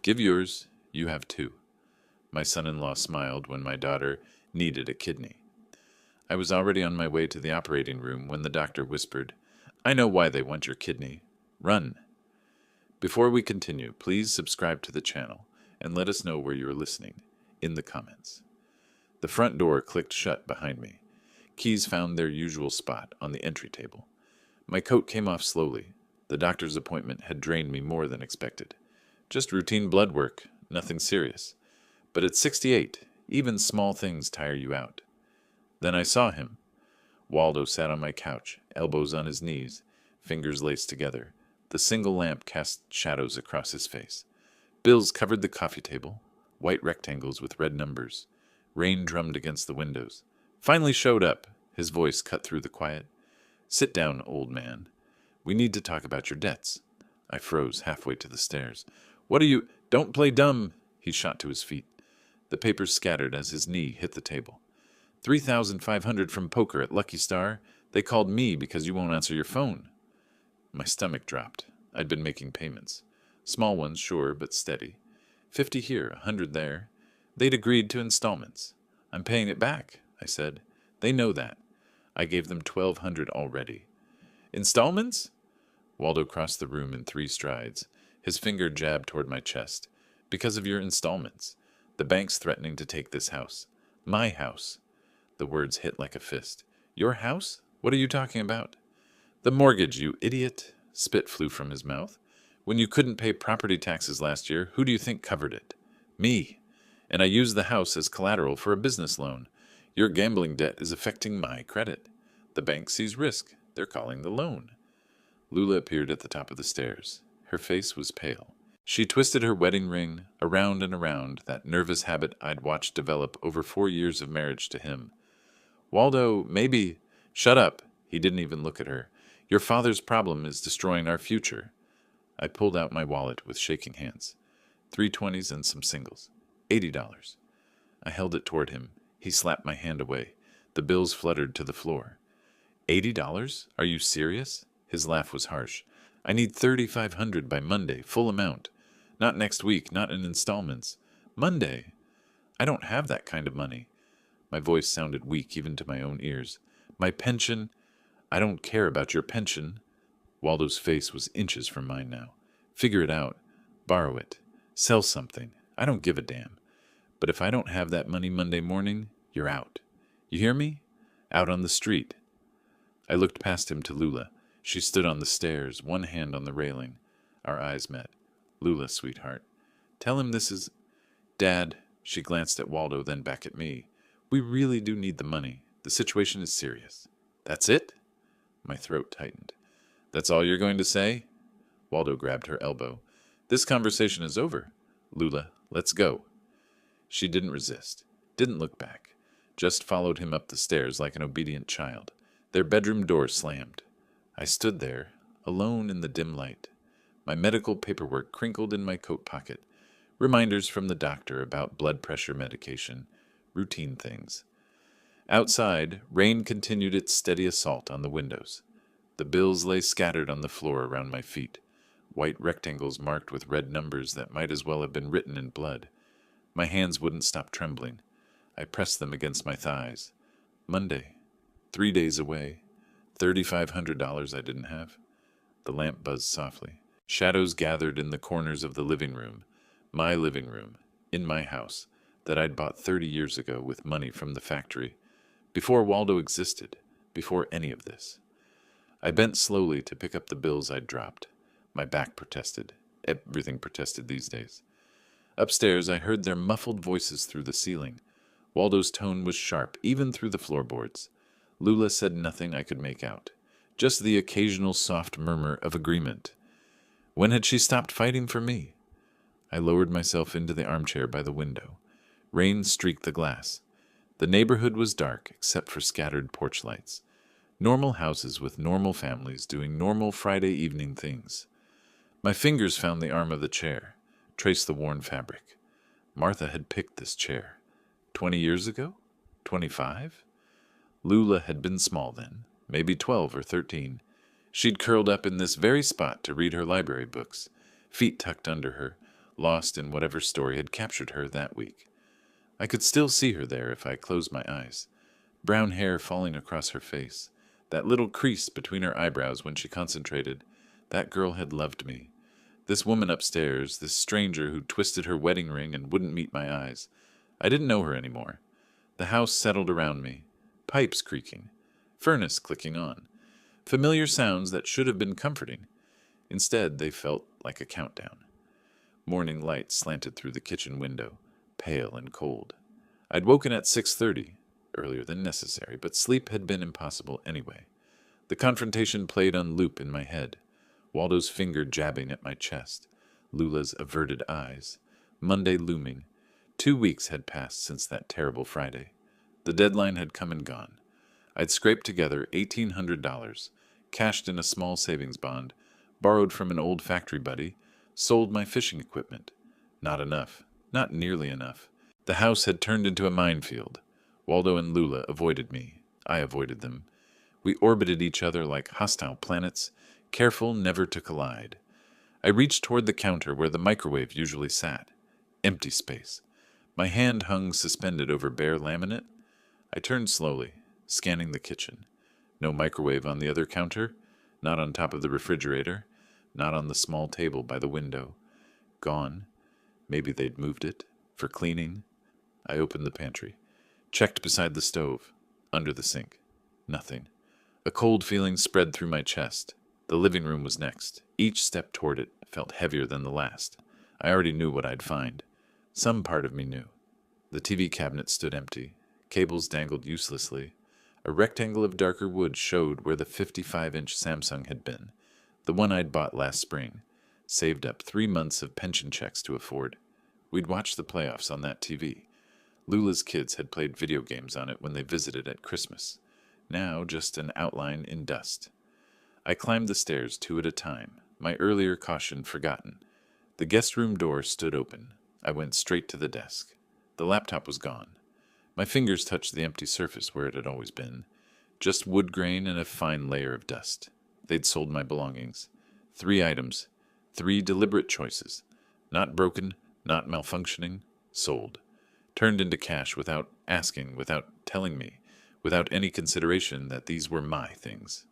Give yours, you have two. My son-in-law smiled when my daughter needed a kidney. I was already on my way to the operating room when the doctor whispered, I know why they want your kidney. Run. Before we continue, please subscribe to the channel and let us know where you are listening in the comments. The front door clicked shut behind me. Keys found their usual spot on the entry table. My coat came off slowly. The doctor's appointment had drained me more than expected. Just routine blood work, nothing serious. But at 68, even small things tire you out. Then I saw him. Waldo sat on my couch, elbows on his knees, fingers laced together. The single lamp cast shadows across his face. Bills covered the coffee table, white rectangles with red numbers. Rain drummed against the windows. Finally showed up. His voice cut through the quiet. Sit down, old man. We need to talk about your debts. I froze halfway to the stairs. What are you— Don't play dumb! He shot to his feet. The papers scattered as his knee hit the table. 3,500 from poker at Lucky Star. They called me because you won't answer your phone. My stomach dropped. I'd been making payments. Small ones, sure, but steady. 50 here, 100 there. They'd agreed to installments. I'm paying it back, I said. They know that. I gave them 1,200 already. Installments? Waldo crossed the room in 3 strides. His finger jabbed toward my chest. Because of your installments. The bank's threatening to take this house. My house. The words hit like a fist. Your house? What are you talking about? The mortgage, you idiot. Spit flew from his mouth. When you couldn't pay property taxes last year, who do you think covered it? Me. And I used the house as collateral for a business loan. Your gambling debt is affecting my credit. The bank sees risk. They're calling the loan. Lula appeared at the top of the stairs. Her face was pale. She twisted her wedding ring around and around, that nervous habit I'd watched develop over 4 years of marriage to him. Waldo, maybe— Shut up. He didn't even look at her. Your father's problem is destroying our future. I pulled out my wallet with shaking hands. 320s and some singles. $80. I held it toward him. He slapped my hand away. The bills fluttered to the floor. $80? Are you serious? His laugh was harsh. I need 3,500 by Monday, full amount. Not next week, not in installments. Monday. I don't have that kind of money. My voice sounded weak even to my own ears. My pension— I don't care about your pension. Waldo's face was inches from mine now. Figure it out. Borrow it. Sell something. I don't give a damn. But if I don't have that money Monday morning, you're out. You hear me? Out on the street. I looked past him to Lula. She stood on the stairs, one hand on the railing. Our eyes met. Lula, sweetheart. Tell him this is— Dad, she glanced at Waldo, then back at me. We really do need the money. The situation is serious. That's it? My throat tightened. That's all you're going to say? Waldo grabbed her elbow. This conversation is over. Lula, let's go. She didn't resist, didn't look back, just followed him up the stairs like an obedient child. Their bedroom door slammed. I stood there, alone in the dim light. My medical paperwork crinkled in my coat pocket. Reminders from the doctor about blood pressure medication, routine things. Outside, rain continued its steady assault on the windows. The bills lay scattered on the floor around my feet, white rectangles marked with red numbers that might as well have been written in blood. My hands wouldn't stop trembling. I pressed them against my thighs. Monday. 3 days away. $3,500 I didn't have. The lamp buzzed softly. Shadows gathered in the corners of the living room, my living room, in my house, that I'd bought 30 years ago with money from the factory, before Waldo existed, before any of this. I bent slowly to pick up the bills I'd dropped. My back protested. Everything protested these days. Upstairs, I heard their muffled voices through the ceiling. Waldo's tone was sharp, even through the floorboards. Lula said nothing I could make out, just the occasional soft murmur of agreement. When had she stopped fighting for me? I lowered myself into the armchair by the window. Rain streaked the glass. The neighborhood was dark, except for scattered porch lights. Normal houses with normal families doing normal Friday evening things. My fingers found the arm of the chair, traced the worn fabric. Martha had picked this chair. 20 years ago? 25? Lula had been small then, maybe 12 or 13. She'd curled up in this very spot to read her library books, feet tucked under her, lost in whatever story had captured her that week. I could still see her there if I closed my eyes. Brown hair falling across her face, that little crease between her eyebrows when she concentrated. That girl had loved me. This woman upstairs, this stranger who twisted her wedding ring and wouldn't meet my eyes. I didn't know her anymore. The house settled around me. Pipes creaking. Furnace clicking on. Familiar sounds that should have been comforting. Instead, they felt like a countdown. Morning light slanted through the kitchen window, pale and cold. I'd woken at 6:30, earlier than necessary, but sleep had been impossible anyway. The confrontation played on loop in my head. Waldo's finger jabbing at my chest. Lula's averted eyes. Monday looming. 2 weeks had passed since that terrible Friday. The deadline had come and gone. I'd scraped together $1,800, cashed in a small savings bond, borrowed from an old factory buddy, sold my fishing equipment. Not enough. Not nearly enough. The house had turned into a minefield. Waldo and Lula avoided me. I avoided them. We orbited each other like hostile planets, careful never to collide. I reached toward the counter where the microwave usually sat. Empty space. My hand hung suspended over bare laminate. I turned slowly, scanning the kitchen. No microwave on the other counter, not on top of the refrigerator, not on the small table by the window. Gone. Maybe they'd moved it. For cleaning. I opened the pantry. Checked beside the stove. Under the sink. Nothing. A cold feeling spread through my chest. The living room was next. Each step toward it felt heavier than the last. I already knew what I'd find. Some part of me knew. The TV cabinet stood empty. Cables dangled uselessly. A rectangle of darker wood showed where the 55-inch Samsung had been. The one I'd bought last spring. Saved up 3 months of pension checks to afford. We'd watched the playoffs on that TV. Lula's kids had played video games on it when they visited at Christmas. Now just an outline in dust. I climbed the stairs 2 at a time, my earlier caution forgotten. The guest room door stood open. I went straight to the desk. The laptop was gone. My fingers touched the empty surface where it had always been. Just wood grain and a fine layer of dust. They'd sold my belongings. 3 items. 3 deliberate choices. Not broken, not malfunctioning. Sold. Turned into cash without asking, without telling me, without any consideration that these were my things.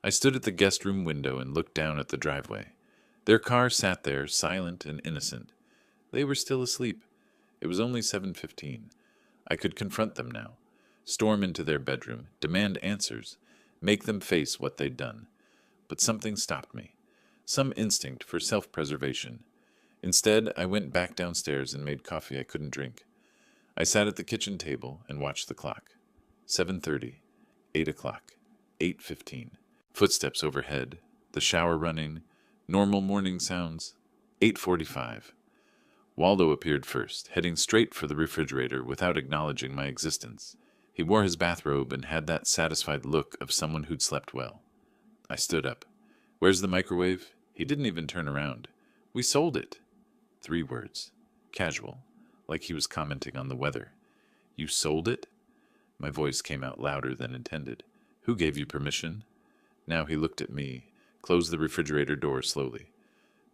I stood at the guest room window and looked down at the driveway. Their car sat there, silent and innocent. They were still asleep. It was only 7:15. I could confront them now. Storm into their bedroom, demand answers, make them face what they'd done. But something stopped me. Some instinct for self-preservation. Instead, I went back downstairs and made coffee I couldn't drink. I sat at the kitchen table and watched the clock. 7:30, 8 o'clock, 8:15. Footsteps overhead, the shower running, normal morning sounds. 8:45. Waldo appeared first, heading straight for the refrigerator without acknowledging my existence. He wore his bathrobe and had that satisfied look of someone who'd slept well. I stood up. "Where's the microwave?" He didn't even turn around. "We sold it." 3 words. Casual, like he was commenting on the weather. "You sold it?" My voice came out louder than intended. "Who gave you permission?" Now he looked at me, closed the refrigerator door slowly.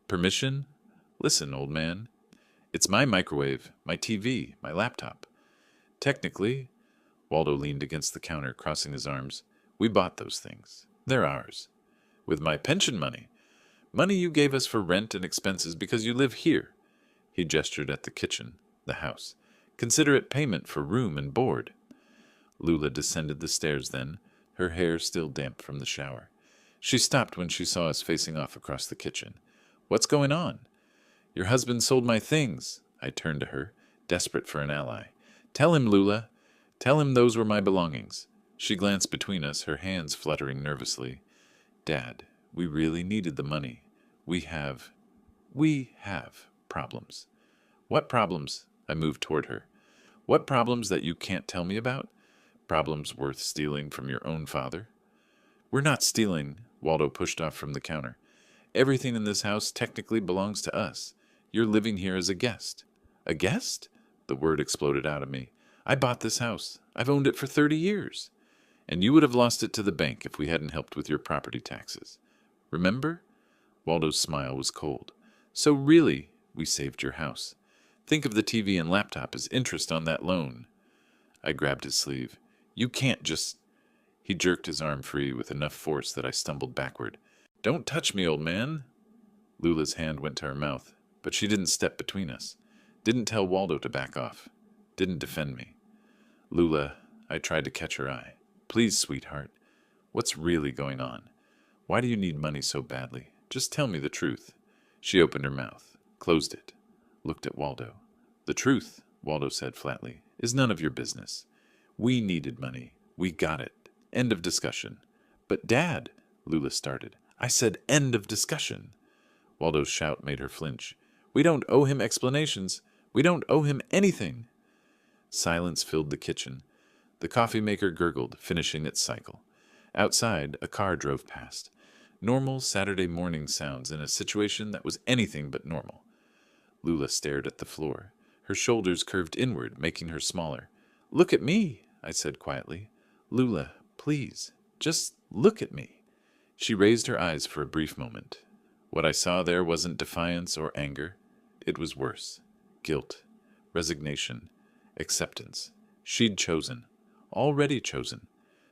"Permission? Listen, old man. It's my microwave, my TV, my laptop. Technically," Waldo leaned against the counter, crossing his arms, "we bought those things. They're ours. With my pension money. Money you gave us for rent and expenses because you live here." He gestured at the kitchen, the house. "Consider it payment for room and board." Lula descended the stairs then, her hair still damp from the shower. She stopped when she saw us facing off across the kitchen. "What's going on?" "Your husband sold my things." I turned to her, desperate for an ally. "Tell him, Lula. Tell him those were my belongings." She glanced between us, her hands fluttering nervously. "Dad, we really needed the money. We have problems." "What problems?" I moved toward her. "What problems that you can't tell me about? Problems worth stealing from your own father?" "We're not stealing," Waldo pushed off from the counter. "Everything in this house technically belongs to us. You're living here as a guest." "A guest?" The word exploded out of me. "I bought this house. I've owned it for 30 years. And you would have lost it to the bank if we hadn't helped with your property taxes. Remember?" Waldo's smile was cold. "So really, We saved your house. Think of the TV and laptop as interest on that loan. I grabbed his sleeve. You can't just... He jerked his arm free with enough force that I stumbled backward. Don't touch me, old man. Lula's hand went to her mouth, but she didn't step between us. Didn't tell Waldo to back off. Didn't defend me. Lula, I tried to catch her eye. Please, sweetheart. What's really going on? Why do you need money so badly? Just tell me the truth. She opened her mouth, closed it, looked at Waldo. The truth, Waldo said flatly, is none of your business. We needed money. We got it. End of discussion. But Dad, Lula started. I said end of discussion. Waldo's shout made her flinch. We don't owe him explanations. We don't owe him anything. Silence filled the kitchen. The coffee maker gurgled, finishing its cycle. Outside, a car drove past. Normal Saturday morning sounds in a situation that was anything but normal. Lula stared at the floor. Her shoulders curved inward, making her smaller. Look at me, I said quietly. Lula, please, just look at me. She raised her eyes for a brief moment. What I saw there wasn't defiance or anger. It was worse. Guilt, resignation, acceptance. She'd chosen. Already chosen.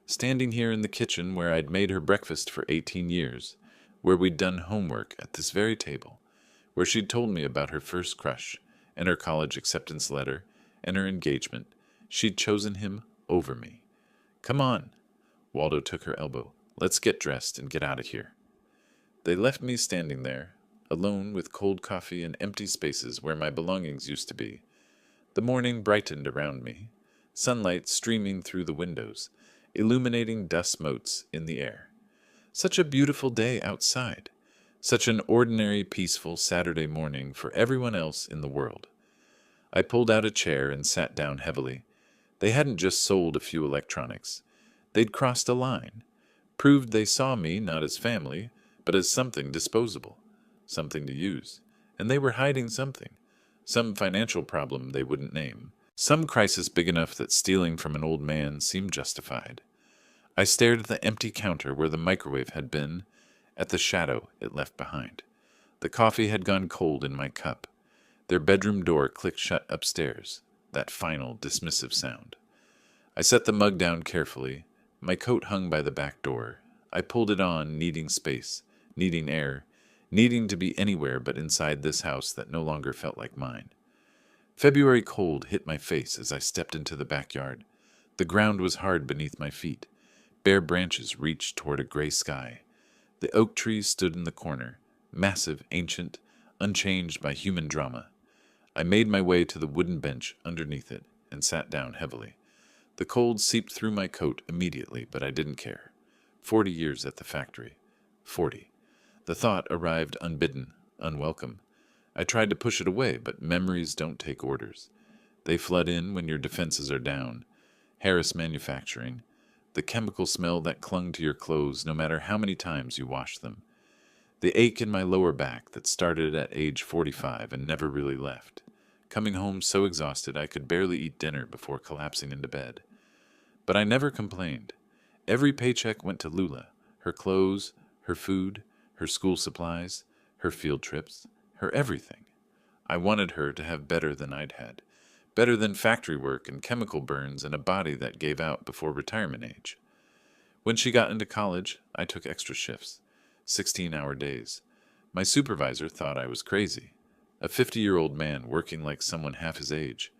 Standing here in the kitchen where I'd made her breakfast for 18 years, where we'd done homework at this very table, where she'd told me about her first crush, and her college acceptance letter, and her engagement, she'd chosen him over me. Come on. Waldo took her elbow. Let's get dressed and get out of here. They left me standing there, alone with cold coffee and empty spaces where my belongings used to be. The morning brightened around me, sunlight streaming through the windows, illuminating dust motes in the air. Such a beautiful day outside. Such an ordinary, peaceful Saturday morning for everyone else in the world. I pulled out a chair and sat down heavily. They hadn't just sold a few electronics. They'd crossed a line, proved they saw me not as family, but as something disposable, something to use. And they were hiding something, some financial problem they wouldn't name, some crisis big enough that stealing from an old man seemed justified. I stared at the empty counter where the microwave had been, at the shadow it left behind. The coffee had gone cold in my cup. Their bedroom door clicked shut upstairs, that final dismissive sound. I set the mug down carefully. My coat hung by the back door. I pulled it on, needing space, needing air, needing to be anywhere but inside this house that no longer felt like mine. February cold hit my face as I stepped into the backyard. The ground was hard beneath my feet. Bare branches reached toward a gray sky. The oak trees stood in the corner, massive, ancient, unchanged by human drama. I made my way to the wooden bench underneath it and sat down heavily. The cold seeped through my coat immediately, but I didn't care. 40 years at the factory. 40. The thought arrived unbidden, unwelcome. I tried to push it away, but memories don't take orders. They flood in when your defenses are down. Harris Manufacturing. The chemical smell that clung to your clothes no matter how many times you washed them. The ache in my lower back that started at age 45 and never really left. Coming home so exhausted I could barely eat dinner before collapsing into bed. But I never complained. Every paycheck went to Lula, her clothes, her food, her school supplies, her field trips, her everything. I wanted her to have better than I'd had. Better than factory work and chemical burns and a body that gave out before retirement age. When she got into college, I took extra shifts, 16-hour days. My supervisor thought I was crazy, a 50-year-old man working like someone half his age.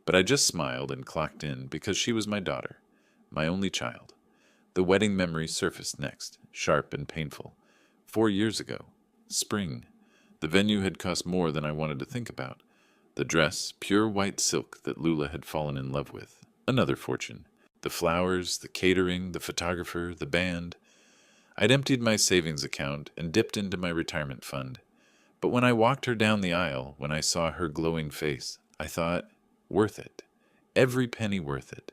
But I just smiled and clocked in because she was my daughter, my only child. The wedding memory surfaced next, sharp and painful. 4 years ago. Spring. The venue had cost more than I wanted to think about. The dress, pure white silk that Lula had fallen in love with. Another fortune. The flowers, the catering, the photographer, the band. I'd emptied my savings account and dipped into my retirement fund. But when I walked her down the aisle, when I saw her glowing face, I thought, worth it. Every penny worth it.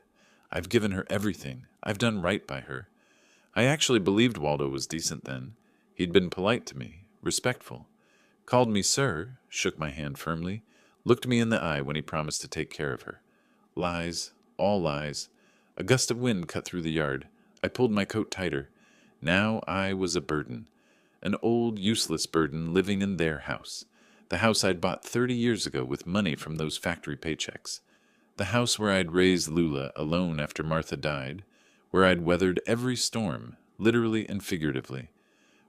I've given her everything. I've done right by her. I actually believed Waldo was decent then. He'd been polite to me, respectful. Called me sir, shook my hand firmly, looked me in the eye when he promised to take care of her. Lies, all lies. A gust of wind cut through the yard. I pulled my coat tighter. Now I was a burden. An old, useless burden living in their house. The house I'd bought 30 years ago with money from those factory paychecks. The house where I'd raised Lula alone after Martha died, where I'd weathered every storm, literally and figuratively.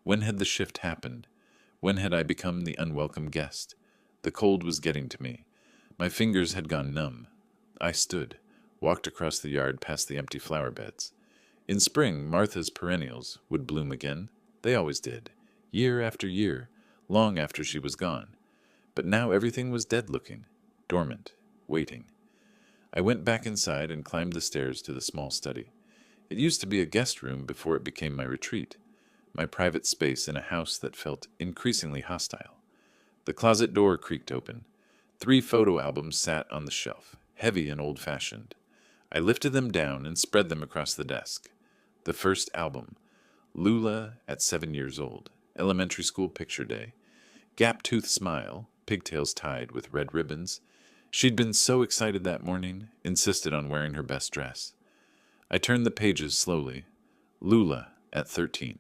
When had the shift happened? When had I become the unwelcome guest? The cold was getting to me. My fingers had gone numb. I stood, walked across the yard past the empty flower beds. In spring, Martha's perennials would bloom again. They always did, year after year, long after she was gone. But now everything was dead-looking, dormant, waiting. I went back inside and climbed the stairs to the small study. It used to be a guest room before it became my retreat, my private space in a house that felt increasingly hostile. The closet door creaked open. 3 photo albums sat on the shelf, heavy and old-fashioned. I lifted them down and spread them across the desk. The first album, Lula at 7 years old, elementary school picture day. Gap-toothed smile, pigtails tied with red ribbons. She'd been so excited that morning, insisted on wearing her best dress. I turned the pages slowly. Lula at 13,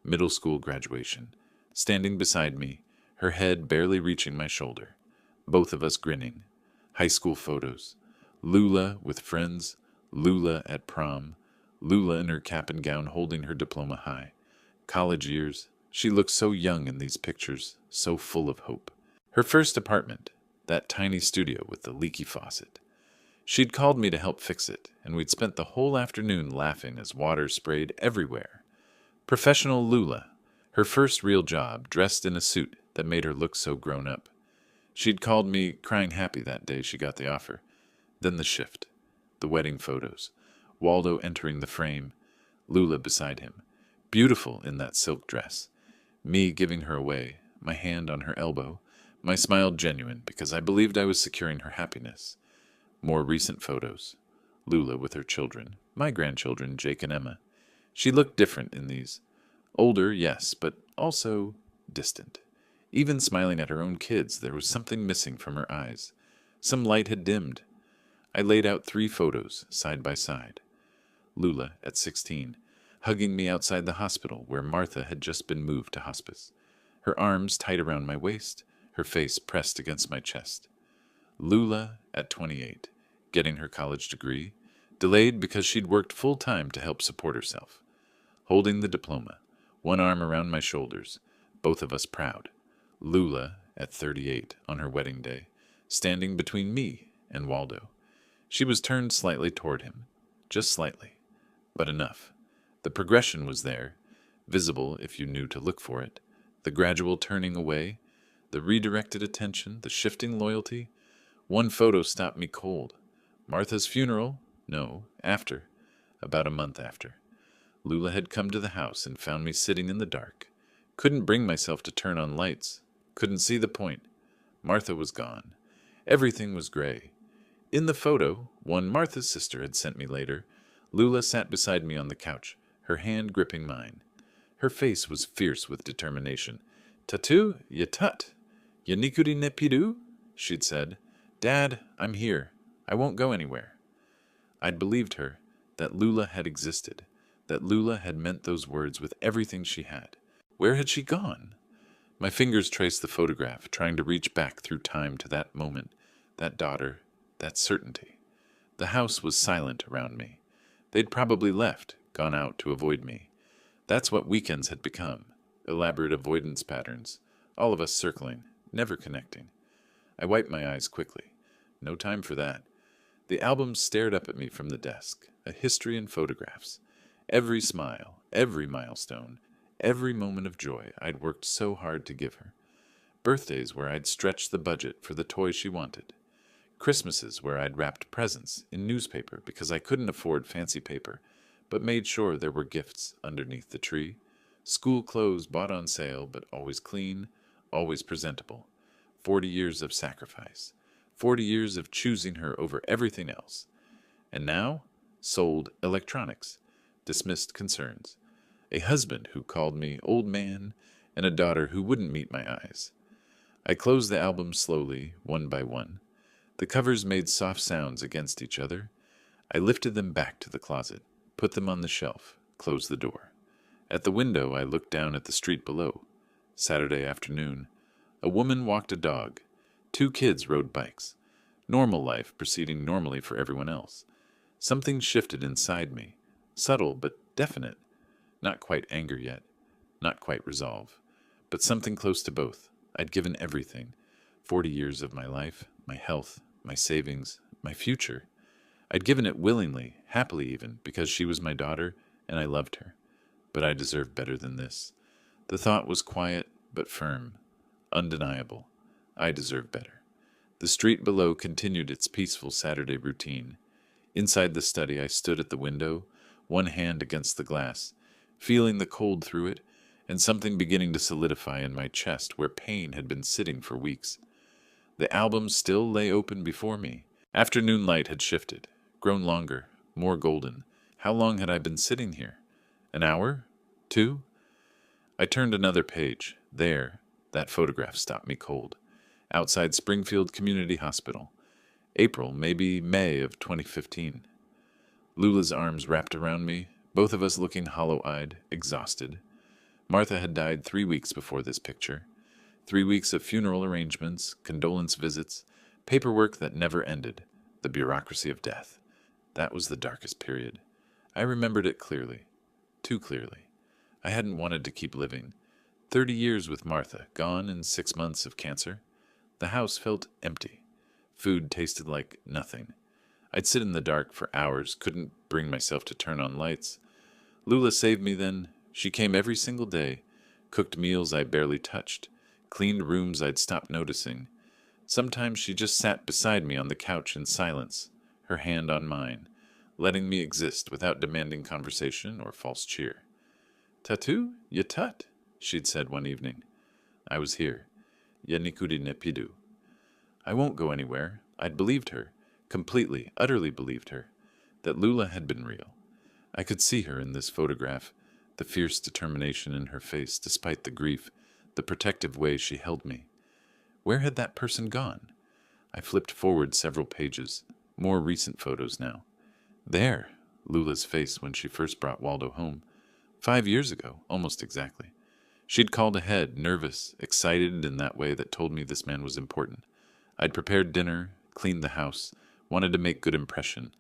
middle school graduation, standing beside me, her head barely reaching my shoulder. Both of us grinning. High school photos. Lula with friends, Lula at prom, Lula in her cap and gown holding her diploma high. College years. She looked so young in these pictures, so full of hope. Her first apartment, that tiny studio with the leaky faucet. She'd called me to help fix it, and we'd spent the whole afternoon laughing as water sprayed everywhere. Professional Lula, her first real job, dressed in a suit that made her look so grown up. She'd called me crying happy that day she got the offer. Then the shift, the wedding photos, Waldo entering the frame, Lula beside him, beautiful in that silk dress, me giving her away, my hand on her elbow, my smile genuine because I believed I was securing her happiness. More recent photos, Lula with her children, my grandchildren, Jake and Emma. She looked different in these. Older, yes, but also distant. Even smiling at her own kids, there was something missing from her eyes. Some light had dimmed. I laid out 3 photos, side by side. Lula, at 16, hugging me outside the hospital where Martha had just been moved to hospice. Her arms tight around my waist, her face pressed against my chest. Lula, at 28, getting her college degree, delayed because she'd worked full-time to help support herself. Holding the diploma, one arm around my shoulders, both of us proud. Lula, at 38, on her wedding day, standing between me and Waldo. She was turned slightly toward him, just slightly, but enough. The progression was there, visible if you knew to look for it, the gradual turning away, the redirected attention, the shifting loyalty. One photo stopped me cold. Martha's funeral? No, after. About a month after. Lula had come to the house and found me sitting in the dark. Couldn't bring myself to turn on lights. Couldn't see the point. Martha was gone. Everything was gray. In the photo, one Martha's sister had sent me later, Lula sat beside me on the couch, her hand gripping mine. Her face was fierce with determination. "Tatu, ya tut. Ya nikuri ne pidu?" she'd said. "Dad, I'm here. I won't go anywhere." I'd believed her, that Lula had existed, that Lula had meant those words with everything she had. Where had she gone? My fingers traced the photograph, trying to reach back through time to that moment, that daughter, that certainty. The house was silent around me. They'd probably left, gone out to avoid me. That's what weekends had become, elaborate avoidance patterns, all of us circling, never connecting. I wiped my eyes quickly. No time for that. The album stared up at me from the desk, a history in photographs. Every smile, every milestone, every moment of joy I'd worked so hard to give her. Birthdays where I'd stretched the budget for the toy she wanted. Christmases where I'd wrapped presents in newspaper because I couldn't afford fancy paper, but made sure there were gifts underneath the tree. School clothes bought on sale, but always clean, always presentable. 40 years of sacrifice. 40 years of choosing her over everything else. And now, sold electronics, dismissed concerns. A husband who called me old man, and a daughter who wouldn't meet my eyes. I closed the album slowly, one by one. The covers made soft sounds against each other. I lifted them back to the closet, put them on the shelf, closed the door. At the window, I looked down at the street below. Saturday afternoon. A woman walked a dog. 2 kids rode bikes. Normal life proceeding normally for everyone else. Something shifted inside me. Subtle but definite. Not quite anger yet. Not quite resolve. But something close to both. I'd given everything. 40 years of my life, my health, my savings, my future. I'd given it willingly, happily even, because she was my daughter and I loved her. But I deserved better than this. The thought was quiet but firm, undeniable. I deserve better. The street below continued its peaceful Saturday routine. Inside the study, I stood at the window, one hand against the glass, feeling the cold through it, and something beginning to solidify in my chest where pain had been sitting for weeks. The album still lay open before me. Afternoon light had shifted, grown longer, more golden. How long had I been sitting here? An hour? 2? I turned another page. There, that photograph stopped me cold. Outside Springfield Community Hospital. April, maybe May of 2015. Lula's arms wrapped around me, both of us looking hollow-eyed, exhausted. Martha had died 3 weeks before this picture. 3 weeks of funeral arrangements, condolence visits, paperwork that never ended, the bureaucracy of death. That was the darkest period. I remembered it clearly. Too clearly. I hadn't wanted to keep living. 30 years with Martha, gone in 6 months of cancer. The house felt empty. Food tasted like nothing. I'd sit in the dark for hours, couldn't bring myself to turn on lights. Lula saved me then. She came every single day, cooked meals I barely touched, cleaned rooms I'd stopped noticing. Sometimes she just sat beside me on the couch in silence, her hand on mine, letting me exist without demanding conversation or false cheer. "Tatu, ye tut," she'd said one evening. I was here. Ye nikudi ne pidu. I won't go anywhere. I'd believed her, completely, utterly believed her, that Lula had been real. I could see her in this photograph, the fierce determination in her face despite the grief, the protective way she held me. Where had that person gone? I flipped forward several pages, more recent photos now. There, Lula's face when she first brought Waldo home. 5 years ago, almost exactly. She'd called ahead, nervous, excited in that way that told me this man was important. I'd prepared dinner, cleaned the house, wanted to make good impression.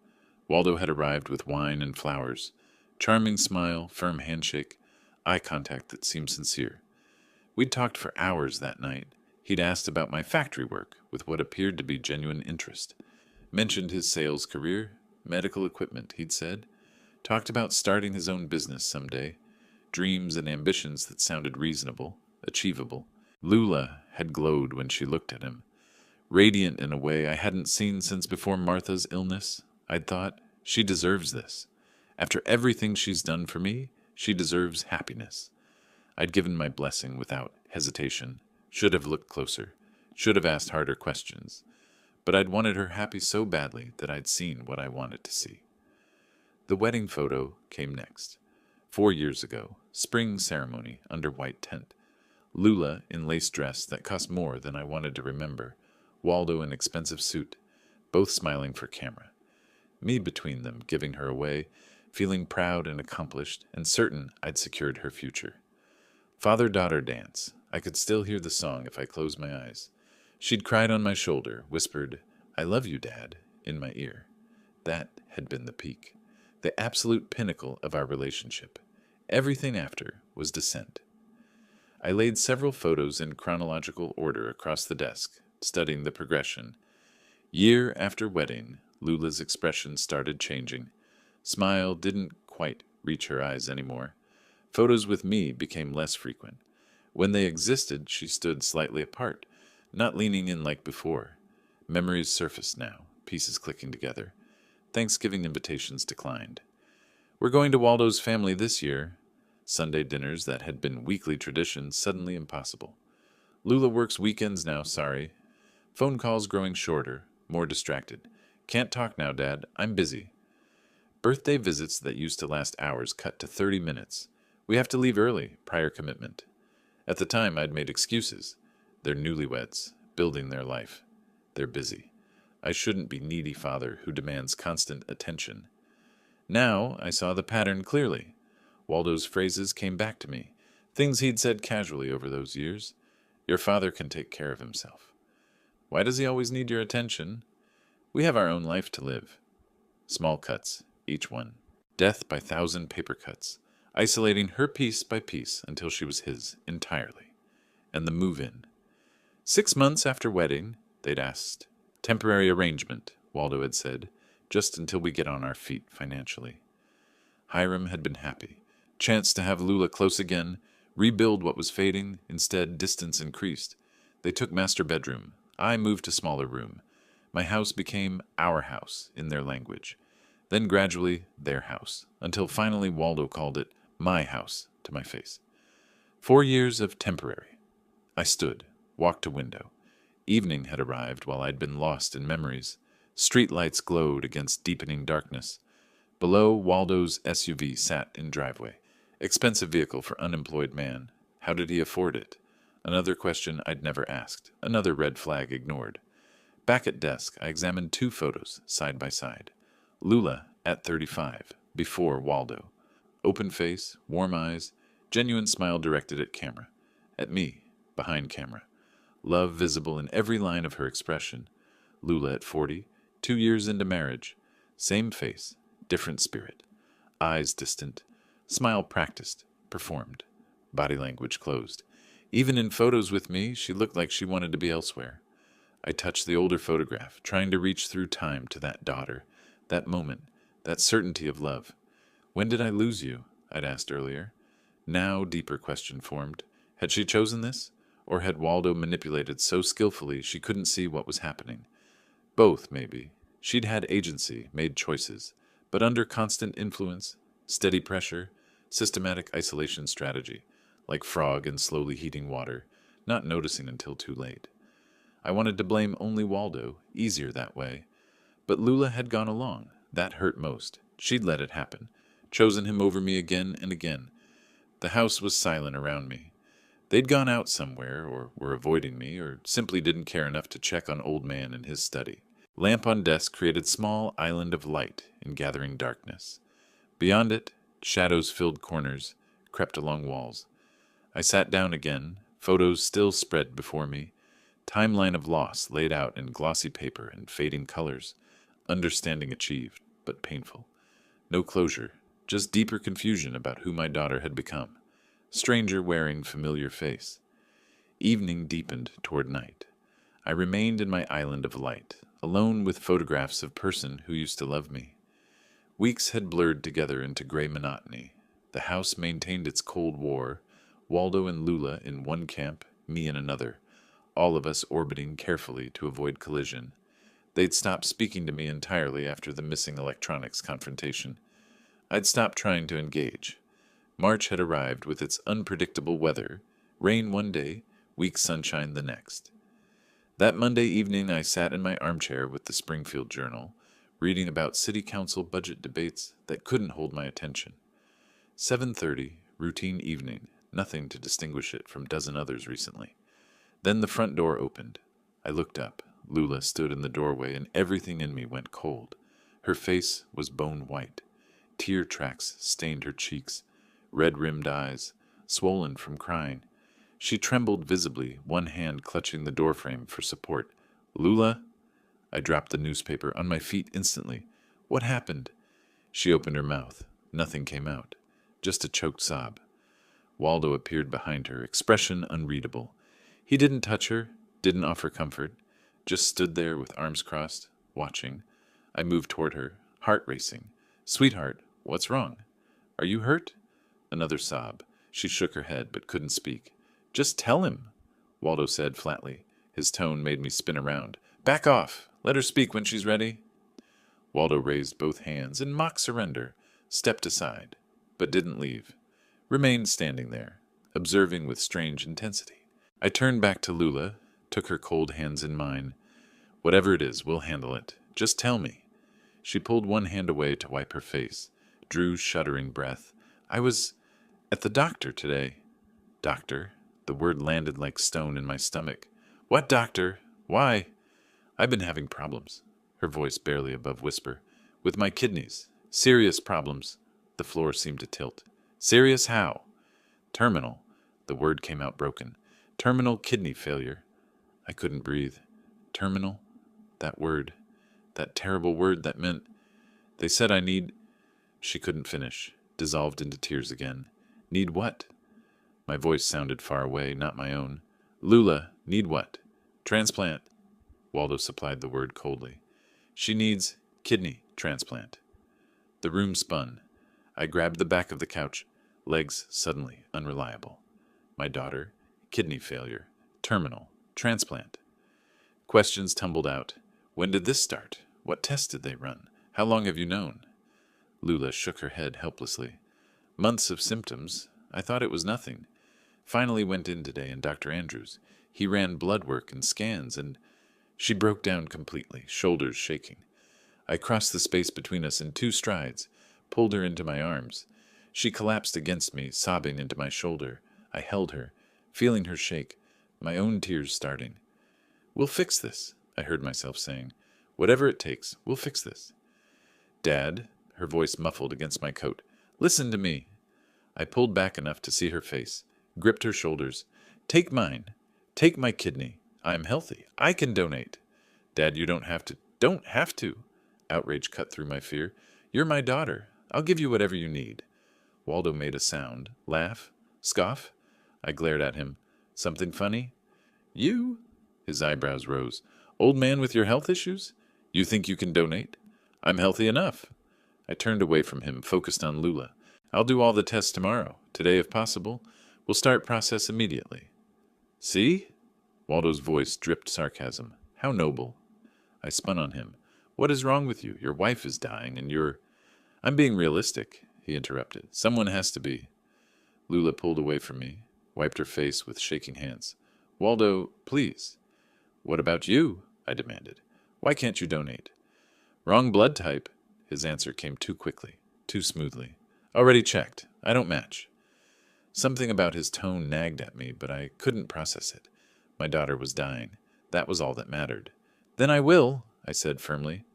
Waldo had arrived with wine and flowers. Charming smile, firm handshake, eye contact that seemed sincere. We'd talked for hours that night. He'd asked about my factory work with what appeared to be genuine interest. Mentioned his sales career, medical equipment, he'd said. Talked about starting his own business someday. Dreams and ambitions that sounded reasonable, achievable. Lula had glowed when she looked at him. Radiant in a way I hadn't seen since before Martha's illness. I'd thought, she deserves this. After everything she's done for me, she deserves happiness. I'd given my blessing without hesitation. Should have looked closer. Should have asked harder questions. But I'd wanted her happy so badly that I'd seen what I wanted to see. The wedding photo came next. 4 years ago, spring ceremony under white tent. Lula in lace dress that cost more than I wanted to remember. Waldo in expensive suit, both smiling for camera. Me between them, giving her away, feeling proud and accomplished, and certain I'd secured her future. Father-daughter dance. I could still hear the song if I closed my eyes. She'd cried on my shoulder, whispered, "I love you, Dad," in my ear. That had been the peak, the absolute pinnacle of our relationship. Everything after was descent. I laid several photos in chronological order across the desk, studying the progression. Year after wedding, Lula's expression started changing. Smile didn't quite reach her eyes anymore. Photos with me became less frequent. When they existed, she stood slightly apart, not leaning in like before. Memories surfaced now, pieces clicking together. Thanksgiving invitations declined. "We're going to Waldo's family this year." Sunday dinners that had been weekly traditions suddenly impossible. "Lula works weekends now, sorry." Phone calls growing shorter, more distracted. "Can't talk now, Dad. I'm busy." Birthday visits that used to last hours cut to 30 minutes. "We have to leave early, prior commitment." At the time, I'd made excuses. They're newlyweds, building their life. They're busy. I shouldn't be needy father who demands constant attention. Now I saw the pattern clearly. Waldo's phrases came back to me, things he'd said casually over those years. Your father can take care of himself. Why does he always need your attention? We have our own life to live. Small cuts, each one. Death by 1,000 paper cuts, isolating her piece by piece until she was his entirely. And the move-in. 6 months after wedding, they'd asked. Temporary arrangement, Waldo had said, just until we get on our feet financially. Hiram had been happy. Chance to have Lula close again, rebuild what was fading, instead distance increased. They took master bedroom. I moved to smaller room. My house became our house, in their language. Then gradually, their house, until finally Waldo called it my house to my face. 4 years of temporary. I stood, walked to window. Evening had arrived while I'd been lost in memories. Street lights glowed against deepening darkness. Below, Waldo's SUV sat in driveway. Expensive vehicle for unemployed man. How did he afford it? Another question I'd never asked. Another red flag ignored. Back at desk, I examined 2 photos, side by side. Lula, at 35, before Waldo. Open face, warm eyes, genuine smile directed at camera. At me, behind camera. Love visible in every line of her expression. Lula at 40, 2 years into marriage. Same face, different spirit. Eyes distant. Smile practiced, performed. Body language closed. Even in photos with me, she looked like she wanted to be elsewhere. I touched the older photograph, trying to reach through time to that daughter, that moment, that certainty of love. When did I lose you? I'd asked earlier. Now deeper question formed. Had she chosen this? Or had Waldo manipulated so skillfully she couldn't see what was happening? Both, maybe. She'd had agency, made choices, but under constant influence, steady pressure, systematic isolation strategy, like frog in slowly heating water, not noticing until too late. I wanted to blame only Waldo, easier that way. But Lula had gone along. That hurt most. She'd let it happen, chosen him over me again and again. The house was silent around me. They'd gone out somewhere, or were avoiding me, or simply didn't care enough to check on old man in his study. Lamp on desk created small island of light in gathering darkness. Beyond it, shadows filled corners, crept along walls. I sat down again, photos still spread before me, timeline of loss laid out in glossy paper and fading colors, understanding achieved, but painful. No closure, just deeper confusion about who my daughter had become. Stranger wearing familiar face. Evening deepened toward night. I remained in my island of light, alone with photographs of person who used to love me. Weeks had blurred together into gray monotony. The house maintained its Cold War, Waldo and Lula in one camp, me in another, all of us orbiting carefully to avoid collision. They'd stopped speaking to me entirely after the missing electronics confrontation. I'd stopped trying to engage. March had arrived with its unpredictable weather, rain one day, weak sunshine the next. That Monday evening I sat in my armchair with the Springfield Journal, reading about city council budget debates that couldn't hold my attention. 7:30, routine evening, nothing to distinguish it from dozen others recently. Then the front door opened. I looked up. Lula stood in the doorway and everything in me went cold. Her face was bone white. Tear tracks stained her cheeks, red-rimmed eyes, swollen from crying. She trembled visibly, one hand clutching the doorframe for support. "Lula?" I dropped the newspaper on my feet instantly. "What happened?" She opened her mouth. Nothing came out. Just a choked sob. Waldo appeared behind her, expression unreadable. He didn't touch her, didn't offer comfort, just stood there with arms crossed, watching. I moved toward her, heart racing. "Sweetheart, what's wrong? Are you hurt?" Another sob. She shook her head but couldn't speak. "Just tell him," Waldo said flatly. His tone made me spin around. "Back off. Let her speak when she's ready." Waldo raised both hands in mock surrender, stepped aside, but didn't leave. Remained standing there, observing with strange intensity. I turned back to Lula, took her cold hands in mine. "Whatever it is, we'll handle it. Just tell me." She pulled one hand away to wipe her face, drew shuddering breath. "I was at the doctor today." "Doctor?" The word landed like stone in my stomach. "What doctor? Why?" "I've been having problems," her voice barely above whisper. "With my kidneys. Serious problems." The floor seemed to tilt. "Serious how?" "Terminal." The word came out broken. Terminal kidney failure. I couldn't breathe. Terminal? That word. That terrible word that meant... They said I need... She couldn't finish, dissolved into tears again. Need what? My voice sounded far away, not my own. Lula, need what? Transplant. Waldo supplied the word coldly. She needs kidney transplant. The room spun. I grabbed the back of the couch, legs suddenly unreliable. My daughter, kidney failure, terminal, transplant. Questions tumbled out. When did this start? What tests did they run? How long have you known? Lula shook her head helplessly. Months of symptoms. I thought it was nothing. Finally went in today, and Dr. Andrews. He ran blood work and scans, and... She broke down completely, shoulders shaking. I crossed the space between us in 2 strides, pulled her into my arms. She collapsed against me, sobbing into my shoulder. I held her, feeling her shake, my own tears starting. We'll fix this, I heard myself saying. Whatever it takes, we'll fix this. Dad, her voice muffled against my coat, listen to me. I pulled back enough to see her face, gripped her shoulders. Take mine. Take my kidney. I'm healthy. I can donate. Dad, you don't have to. Don't have to. Outrage cut through my fear. You're my daughter. I'll give you whatever you need. Waldo made a sound. Laugh? Scoff? I glared at him. Something funny? You? His eyebrows rose. Old man with your health issues? You think you can donate? I'm healthy enough. I turned away from him, focused on Lula. I'll do all the tests tomorrow. Today, if possible. We'll start process immediately. See? Waldo's voice dripped sarcasm. How noble. I spun on him. What is wrong with you? Your wife is dying, and you're... I'm being realistic, he interrupted. Someone has to be. Lula pulled away from me, wiped her face with shaking hands. Waldo, please. What about you? I demanded. Why can't you donate? Wrong blood type. His answer came too quickly, too smoothly. Already checked. I don't match. Something about his tone nagged at me, but I couldn't process it. My daughter was dying. That was all that mattered. Then I will, I said firmly.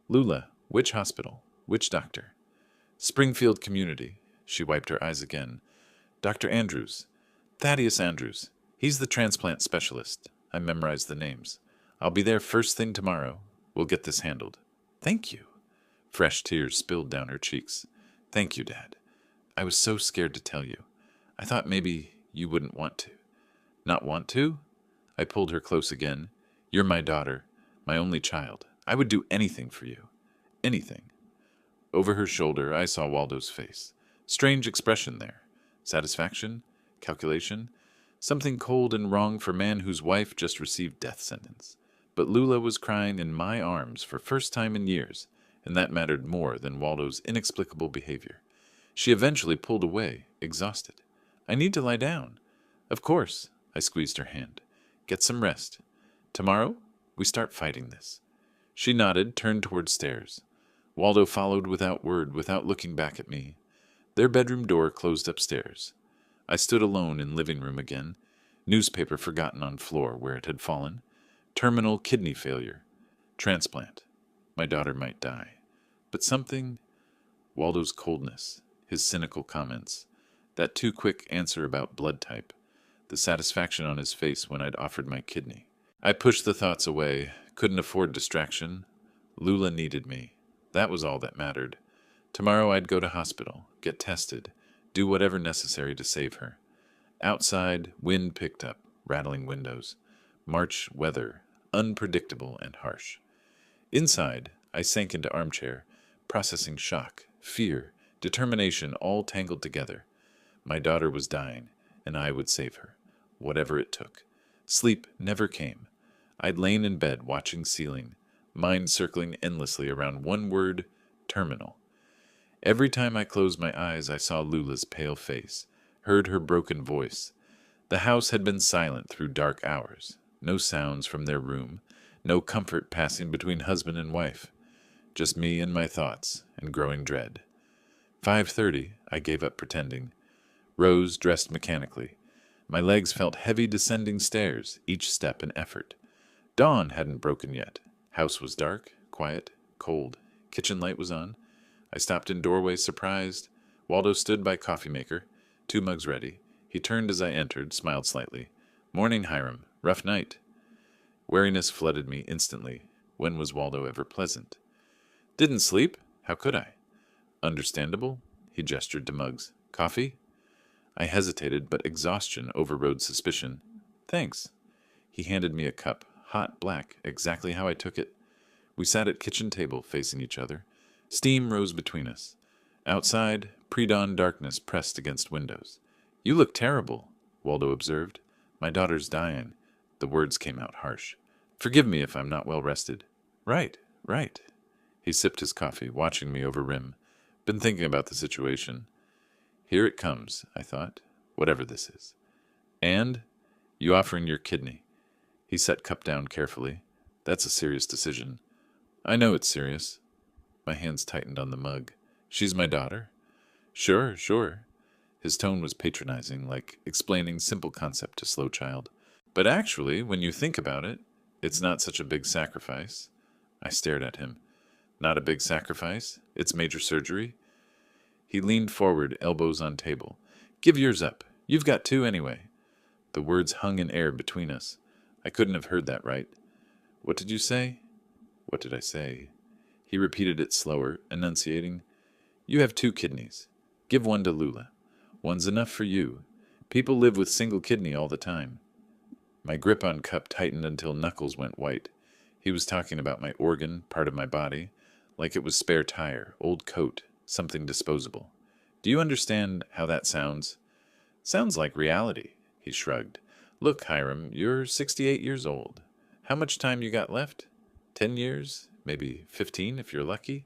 Lula, which hospital? Which doctor? Springfield Community. She wiped her eyes again. Dr. Andrews. Thaddeus Andrews. He's the transplant specialist. I memorized the names. I'll be there first thing tomorrow. We'll get this handled. Thank you. Fresh tears spilled down her cheeks. Thank you, Dad. I was so scared to tell you. I thought maybe you wouldn't want to. Not want to? I pulled her close again. You're my daughter, my only child. I would do anything for you. Anything. Over her shoulder, I saw Waldo's face. Strange expression there. Satisfaction? Calculation? Something cold and wrong for man whose wife just received death sentence. But Lula was crying in my arms for first time in years, and that mattered more than Waldo's inexplicable behavior. She eventually pulled away, exhausted. I need to lie down. Of course. I squeezed her hand. Get some rest. Tomorrow, we start fighting this. She nodded, turned toward stairs. Waldo followed without word, without looking back at me. Their bedroom door closed upstairs. I stood alone in living room again, newspaper forgotten on floor where it had fallen. Terminal kidney failure. Transplant. My daughter might die. But something... Waldo's coldness, his cynical comments, that too quick answer about blood type, the satisfaction on his face when I'd offered my kidney. I pushed the thoughts away, couldn't afford distraction. Lula needed me. That was all that mattered. Tomorrow I'd go to hospital, get tested, do whatever necessary to save her. Outside, wind picked up, rattling windows. March weather, unpredictable and harsh. Inside, I sank into armchair, processing shock, fear, determination all tangled together. My daughter was dying, and I would save her, whatever it took. Sleep never came. I'd lain in bed watching ceiling, mind circling endlessly around one word, terminal. Every time I closed my eyes, I saw Lula's pale face, heard her broken voice. The house had been silent through dark hours, no sounds from their room, no comfort passing between husband and wife. Just me and my thoughts, and growing dread. 5:30, I gave up pretending. Rose, dressed mechanically. My legs felt heavy descending stairs, each step an effort. Dawn hadn't broken yet. House was dark, quiet, cold. Kitchen light was on. I stopped in doorway, surprised. Waldo stood by coffee maker, 2 mugs ready. He turned as I entered, smiled slightly. Morning, Hiram. Rough night. Wariness flooded me instantly. When was Waldo ever pleasant? Didn't sleep? How could I? Understandable. He gestured to Muggs. Coffee? I hesitated, but exhaustion overrode suspicion. Thanks. He handed me a cup, hot black, exactly how I took it. We sat at kitchen table, facing each other. Steam rose between us. Outside, pre-dawn darkness pressed against windows. You look terrible, Waldo observed. My daughter's dying. The words came out harsh. Forgive me if I'm not well rested. Right, right. He sipped his coffee, watching me over rim. Been thinking about the situation. Here it comes, I thought, whatever this is. And you offering your kidney. He set cup down carefully. That's a serious decision. I know it's serious. My hands tightened on the mug. She's my daughter? Sure, sure. His tone was patronizing, like explaining simple concept to slow child. But actually, when you think about it, it's not such a big sacrifice. I stared at him. Not a big sacrifice? It's major surgery? He leaned forward, elbows on table. Give yours up. You've got two anyway. The words hung in air between us. I couldn't have heard that right. What did you say? What did I say? He repeated it slower, enunciating. You have two kidneys. Give one to Lula. One's enough for you. People live with single kidney all the time. My grip on cup tightened until knuckles went white. He was talking about my organ, part of my body, like it was spare tire, old coat, something disposable. Do you understand how that sounds? Sounds like reality, he shrugged. Look, Hiram, you're 68 years old. How much time you got left? 10 years? Maybe 15 if you're lucky?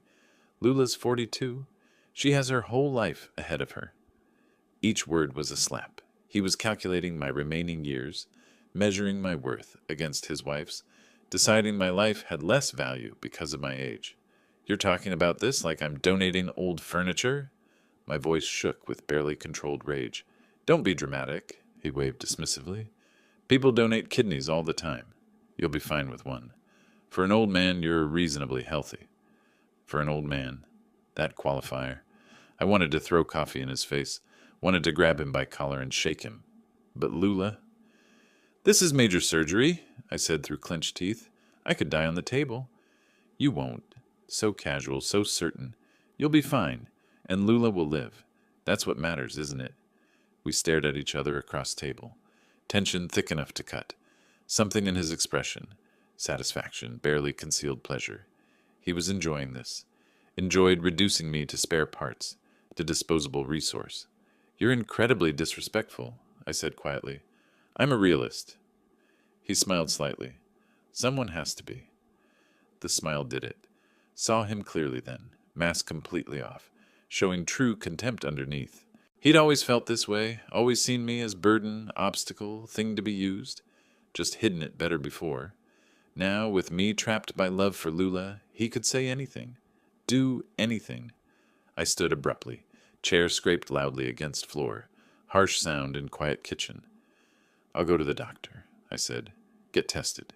Lula's 42. She has her whole life ahead of her. Each word was a slap. He was calculating my remaining years, measuring my worth against his wife's, deciding my life had less value because of my age. You're talking about this like I'm donating old furniture? My voice shook with barely controlled rage. Don't be dramatic, he waved dismissively. People donate kidneys all the time. You'll be fine with one. For an old man, you're reasonably healthy. For an old man, that qualifier. I wanted to throw coffee in his face, wanted to grab him by collar and shake him. But Lula? This is major surgery, I said through clenched teeth. I could die on the table. You won't. So casual, so certain. You'll be fine, and Lula will live. That's what matters, isn't it? We stared at each other across table. Tension thick enough to cut. Something in his expression. Satisfaction, barely concealed pleasure. He was enjoying this. Enjoyed reducing me to spare parts, to disposable resource. You're incredibly disrespectful, I said quietly. I'm a realist. He smiled slightly. Someone has to be. The smile did it. Saw him clearly then, mask completely off, showing true contempt underneath. He'd always felt this way, always seen me as burden, obstacle, thing to be used, just hidden it better before. Now, with me trapped by love for Lula, he could say anything, do anything. I stood abruptly, chair scraped loudly against floor, harsh sound in quiet kitchen. I'll go to the doctor, I said. Get tested.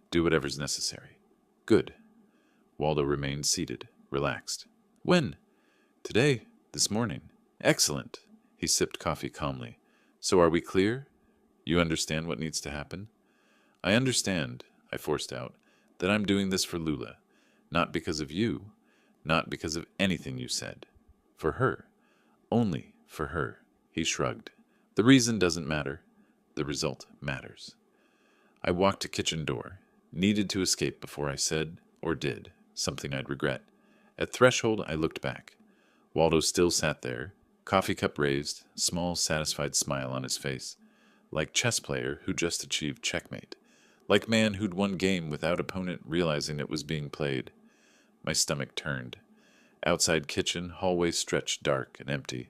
Do whatever's necessary. Good. Waldo remained seated, relaxed. When? Today. This morning. Excellent. He sipped coffee calmly. So are we clear? You understand what needs to happen? I understand, I forced out, that I'm doing this for Lula. Not because of you. Not because of anything you said. For her. Only for her. He shrugged. The reason doesn't matter. The result matters. I walked to kitchen door. Needed to escape before I said, or did, something I'd regret. At threshold, I looked back. Waldo still sat there, coffee cup raised, small, satisfied smile on his face. Like chess player who just achieved checkmate. Like man who'd won game without opponent realizing it was being played. My stomach turned. Outside kitchen, hallway stretched dark and empty.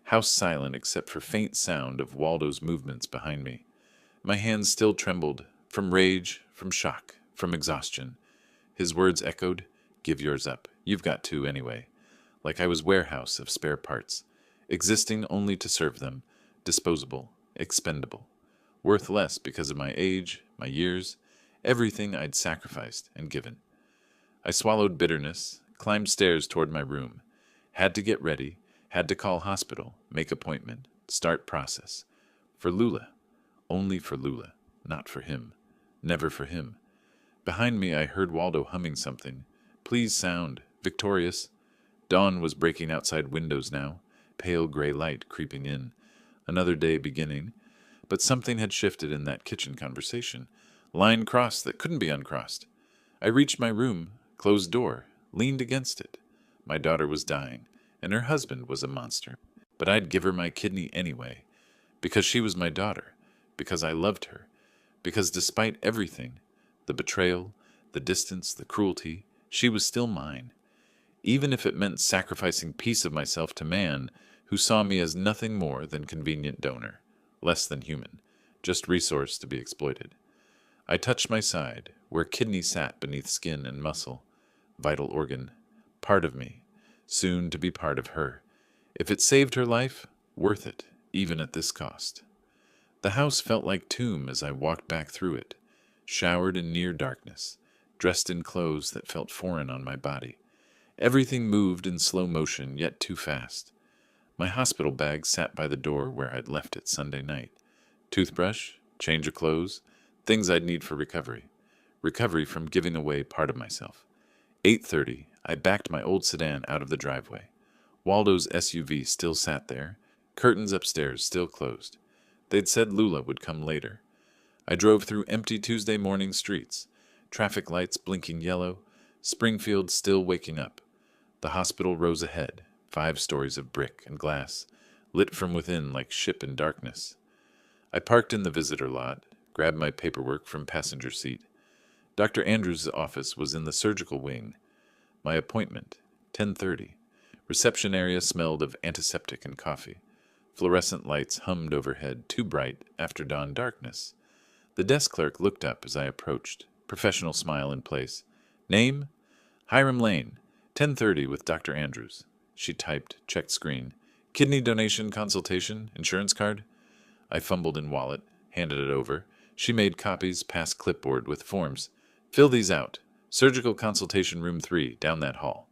House silent except for faint sound of Waldo's movements behind me. My hands still trembled, from rage, from shock, from exhaustion. His words echoed, give yours up. You've got two anyway. Like I was warehouse of spare parts, existing only to serve them, disposable, expendable, worth less because of my age, my years, everything I'd sacrificed and given. I swallowed bitterness, climbed stairs toward my room, had to get ready, had to call hospital, make appointment, start process. For Lula. Only for Lula. Not for him. Never for him. Behind me I heard Waldo humming something. Please sound. Victorious. Dawn was breaking outside windows now, pale gray light creeping in. Another day beginning. But something had shifted in that kitchen conversation. Line crossed that couldn't be uncrossed. I reached my room, closed door, leaned against it. My daughter was dying, and her husband was a monster. But I'd give her my kidney anyway, because she was my daughter, because I loved her, because despite everything, the betrayal, the distance, the cruelty, she was still mine. Even if it meant sacrificing piece of myself to man, who saw me as nothing more than convenient donor, less than human, just resource to be exploited. I touched my side, where kidney sat beneath skin and muscle, vital organ, part of me, soon to be part of her. If it saved her life, worth it, even at this cost. The house felt like tomb as I walked back through it, showered in near darkness, dressed in clothes that felt foreign on my body. Everything moved in slow motion, yet too fast. My hospital bag sat by the door where I'd left it Sunday night. Toothbrush, change of clothes, things I'd need for recovery. Recovery from giving away part of myself. 8:30, I backed my old sedan out of the driveway. Waldo's SUV still sat there, curtains upstairs still closed. They'd said Lula would come later. I drove through empty Tuesday morning streets, traffic lights blinking yellow, Springfield still waking up. The hospital rose ahead, 5 stories of brick and glass, lit from within like ship in darkness. I parked in the visitor lot, grabbed my paperwork from passenger seat. Dr. Andrews' office was in the surgical wing. My appointment, 10:30. Reception area smelled of antiseptic and coffee. Fluorescent lights hummed overhead, too bright after dawn darkness. The desk clerk looked up as I approached, professional smile in place. Name? Hiram Lane, 10:30 with Dr. Andrews. She typed, checked screen. Kidney donation consultation, insurance card? I fumbled in wallet, handed it over. She made copies, passed clipboard with forms. Fill these out. Surgical consultation room 3, down that hall.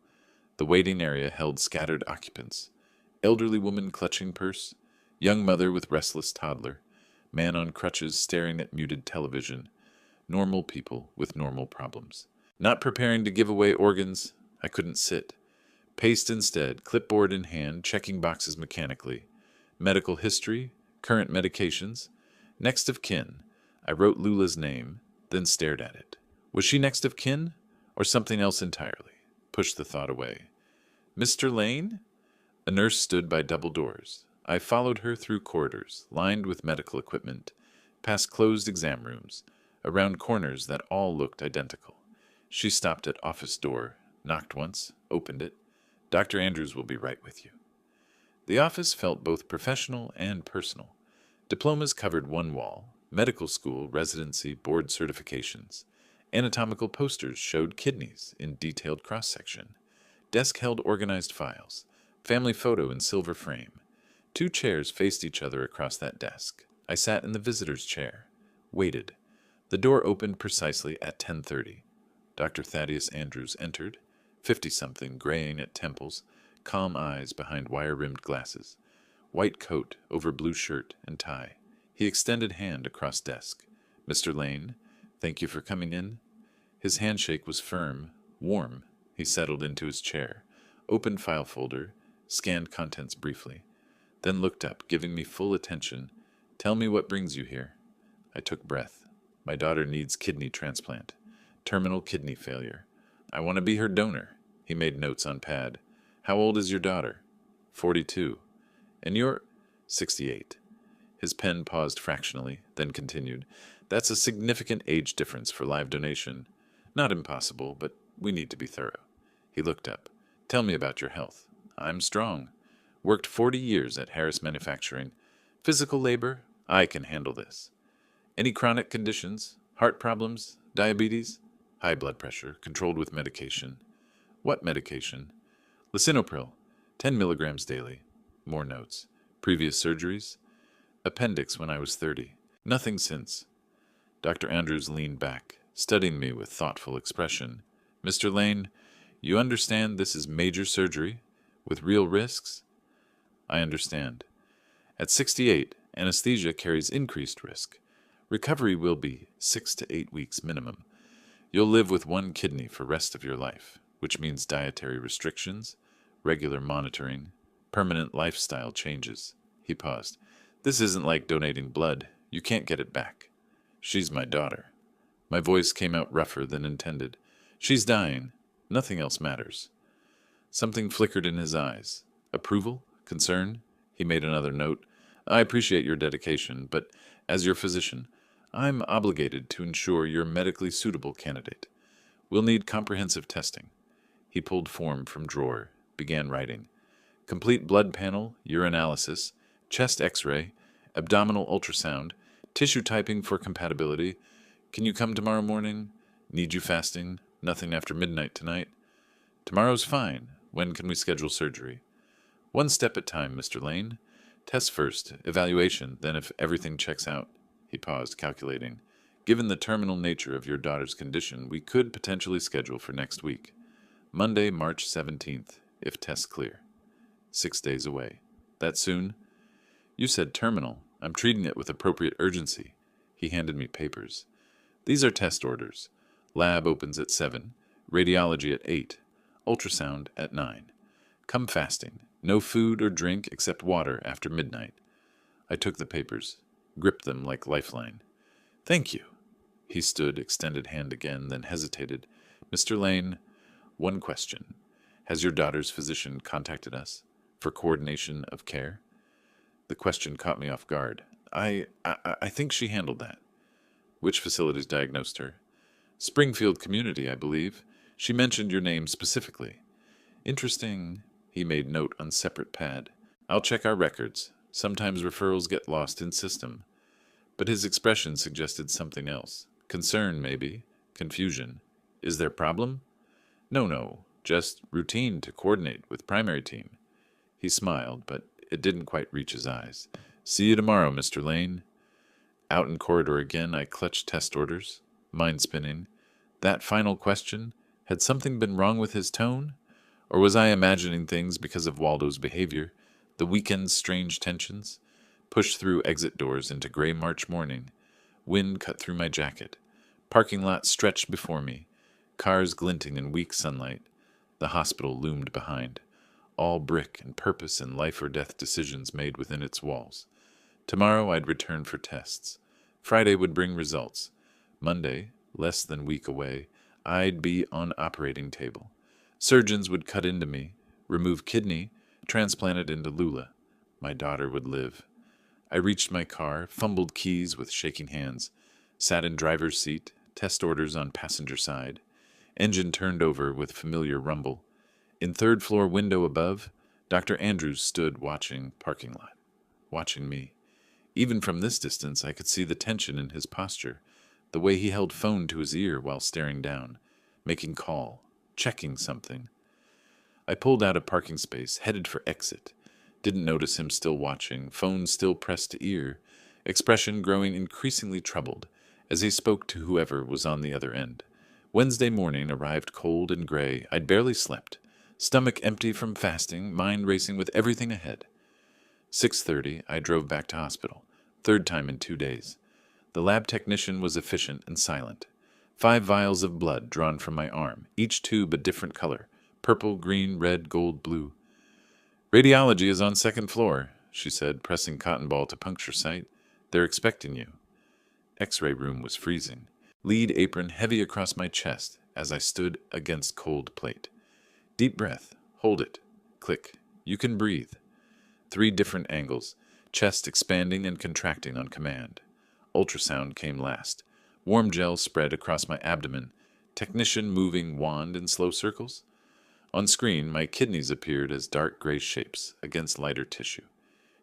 The waiting area held scattered occupants. Elderly woman clutching purse, young mother with restless toddler, man on crutches staring at muted television. Normal people with normal problems. Not preparing to give away organs, I couldn't sit. Paced instead, clipboard in hand, checking boxes mechanically. Medical history, current medications. Next of kin. I wrote Lula's name, then stared at it. Was she next of kin, or something else entirely? Pushed the thought away. Mr. Lane? A nurse stood by double doors. I followed her through corridors, lined with medical equipment, past closed exam rooms, around corners that all looked identical. She stopped at office door, knocked once, opened it. Dr. Andrews will be right with you. The office felt both professional and personal. Diplomas covered one wall, medical school, residency, board certifications. Anatomical posters showed kidneys in detailed cross-section. Desk held organized files. Family photo in silver frame. 2 chairs faced each other across that desk. I sat in the visitor's chair. Waited. The door opened precisely at 10:30. Dr. Thaddeus Andrews entered, 50-something, graying at temples, calm eyes behind wire-rimmed glasses. White coat over blue shirt and tie. He extended hand across desk. Mr. Lane, thank you for coming in. His handshake was firm, warm. He settled into his chair, opened file folder, scanned contents briefly, then looked up, giving me full attention. Tell me what brings you here. I took breath. My daughter needs kidney transplant. Terminal kidney failure. I want to be her donor. He made notes on pad. How old is your daughter? 42. And you're 68. His pen paused fractionally, then continued. That's a significant age difference for live donation. Not impossible, but we need to be thorough. He looked up. Tell me about your health. I'm strong. Worked 40 years at Harris Manufacturing. Physical labor, I can handle this. Any chronic conditions? Heart problems? Diabetes? High blood pressure, controlled with medication. What medication? Lisinopril, 10 milligrams daily. More notes. Previous surgeries? Appendix when I was 30. Nothing since. Dr. Andrews leaned back, studying me with thoughtful expression. Mr. Lane, you understand this is major surgery, with real risks? I understand. At 68, anesthesia carries increased risk. Recovery will be 6 to 8 weeks minimum. You'll live with one kidney for rest of your life, which means dietary restrictions, regular monitoring, permanent lifestyle changes. He paused. This isn't like donating blood. You can't get it back. She's my daughter. My voice came out rougher than intended. She's dying. Nothing else matters. Something flickered in his eyes. Approval? Concern? He made another note. I appreciate your dedication, but as your physician, I'm obligated to ensure you're a medically suitable candidate. We'll need comprehensive testing. He pulled form from drawer, began writing. Complete blood panel, urinalysis, chest x-ray, abdominal ultrasound, tissue typing for compatibility. Can you come tomorrow morning? Need you fasting? Nothing after midnight tonight? Tomorrow's fine. When can we schedule surgery? One step at a time, Mr. Lane. Tests first, evaluation, then if everything checks out. He paused, calculating. Given the terminal nature of your daughter's condition, we could potentially schedule for next week. Monday, March 17th, if tests clear. 6 days away. That soon? You said terminal. I'm treating it with appropriate urgency. He handed me papers. These are test orders. Lab opens at 7, radiology at 8, ultrasound at 9. Come fasting. No food or drink except water after midnight. I took the papers, gripped them like lifeline. Thank you. He stood, extended hand again, then hesitated. Mr. Lane, one question. Has your daughter's physician contacted us for coordination of care? The question caught me off guard. I think she handled that. Which facilities diagnosed her? Springfield Community, I believe. She mentioned your name specifically. Interesting. He made note on separate pad. I'll check our records. Sometimes referrals get lost in system. But his expression suggested something else. Concern, maybe. Confusion. Is there problem? No. Just routine to coordinate with primary team. He smiled, but it didn't quite reach his eyes. See you tomorrow, Mr. Lane. Out in corridor again, I clutched test orders, mind spinning. That final question, had something been wrong with his tone? Or was I imagining things because of Waldo's behavior, the weekend's strange tensions? Pushed through exit doors into gray March morning. Wind cut through my jacket. Parking lot stretched before me. Cars glinting in weak sunlight. The hospital loomed behind. All brick and purpose and life or death decisions made within its walls. Tomorrow I'd return for tests. Friday would bring results. Monday, less than a week away, I'd be on operating table. Surgeons would cut into me, remove kidney, transplant it into Lula. My daughter would live. I reached my car, fumbled keys with shaking hands, sat in driver's seat, test orders on passenger side. Engine turned over with familiar rumble. In third floor window above, Dr. Andrews stood watching parking lot, watching me. Even from this distance, I could see the tension in his posture, the way he held phone to his ear while staring down, making call, checking something. I pulled out a parking space, headed for exit. Didn't notice him still watching, phone still pressed to ear, expression growing increasingly troubled as he spoke to whoever was on the other end. Wednesday morning arrived cold and gray. I'd barely slept. Stomach empty from fasting, mind racing with everything ahead. 6:30, I drove back to hospital. Third time in 2 days. The lab technician was efficient and silent. 5 vials of blood drawn from my arm, each tube a different color. Purple, green, red, gold, blue. Radiology is on second floor, she said, pressing cotton ball to puncture site. They're expecting you. X-ray room was freezing. Lead apron heavy across my chest as I stood against cold plate. Deep breath. Hold it. Click. You can breathe. 3 different angles, chest expanding and contracting on command. Ultrasound came last. Warm gel spread across my abdomen. Technician moving wand in slow circles. On screen, my kidneys appeared as dark gray shapes against lighter tissue.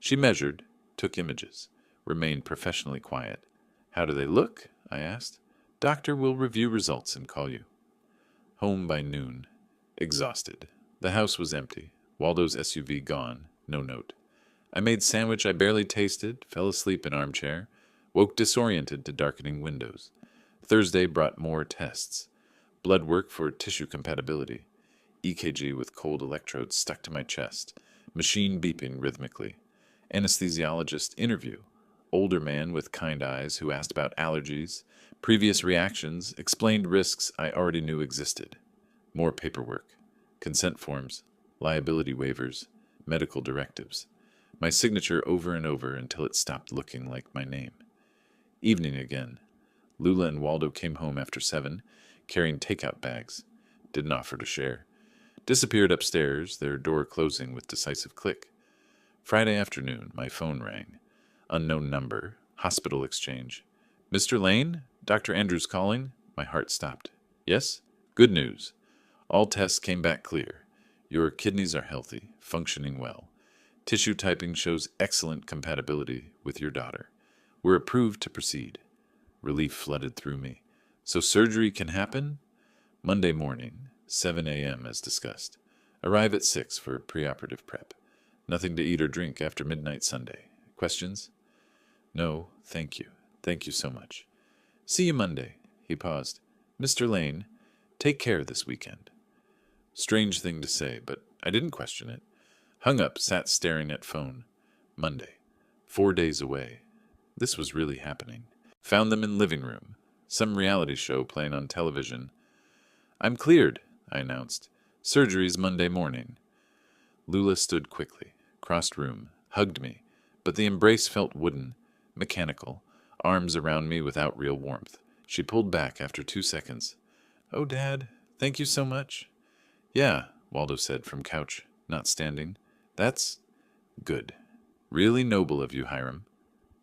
She measured, took images, remained professionally quiet. How do they look? I asked. Doctor will review results and call you. Home by noon. Exhausted. The house was empty. Waldo's SUV gone. No note. I made sandwich I barely tasted, fell asleep in armchair, woke disoriented to darkening windows. Thursday brought more tests. Blood work for tissue compatibility. EKG with cold electrodes stuck to my chest. Machine beeping rhythmically. Anesthesiologist interview. Older man with kind eyes who asked about allergies, previous reactions, explained risks I already knew existed. More paperwork, consent forms, liability waivers, medical directives. My signature over and over until it stopped looking like my name. Evening again. Lula and Waldo came home after 7, carrying takeout bags. Didn't offer to share. Disappeared upstairs, their door closing with decisive click. Friday afternoon, my phone rang. Unknown number, hospital exchange. Mr. Lane? Dr. Andrews calling? My heart stopped. Yes? Good news. All tests came back clear. Your kidneys are healthy, functioning well. Tissue typing shows excellent compatibility with your daughter. We're approved to proceed. Relief flooded through me. So surgery can happen? Monday morning, 7 a.m. as discussed. Arrive at 6 for preoperative prep. Nothing to eat or drink after midnight Sunday. Questions? No, thank you. Thank you so much. See you Monday. He paused. Mr. Lane, take care this weekend. Strange thing to say, but I didn't question it. Hung up, sat staring at phone. Monday. 4 days away. This was really happening. Found them in living room. Some reality show playing on television. I'm cleared, I announced. Surgery's Monday morning. Lula stood quickly, crossed room, hugged me, but the embrace felt wooden, mechanical, arms around me without real warmth. She pulled back after 2 seconds. Oh, Dad, thank you so much. Yeah, Waldo said from couch, not standing. That's good. Really noble of you, Hiram.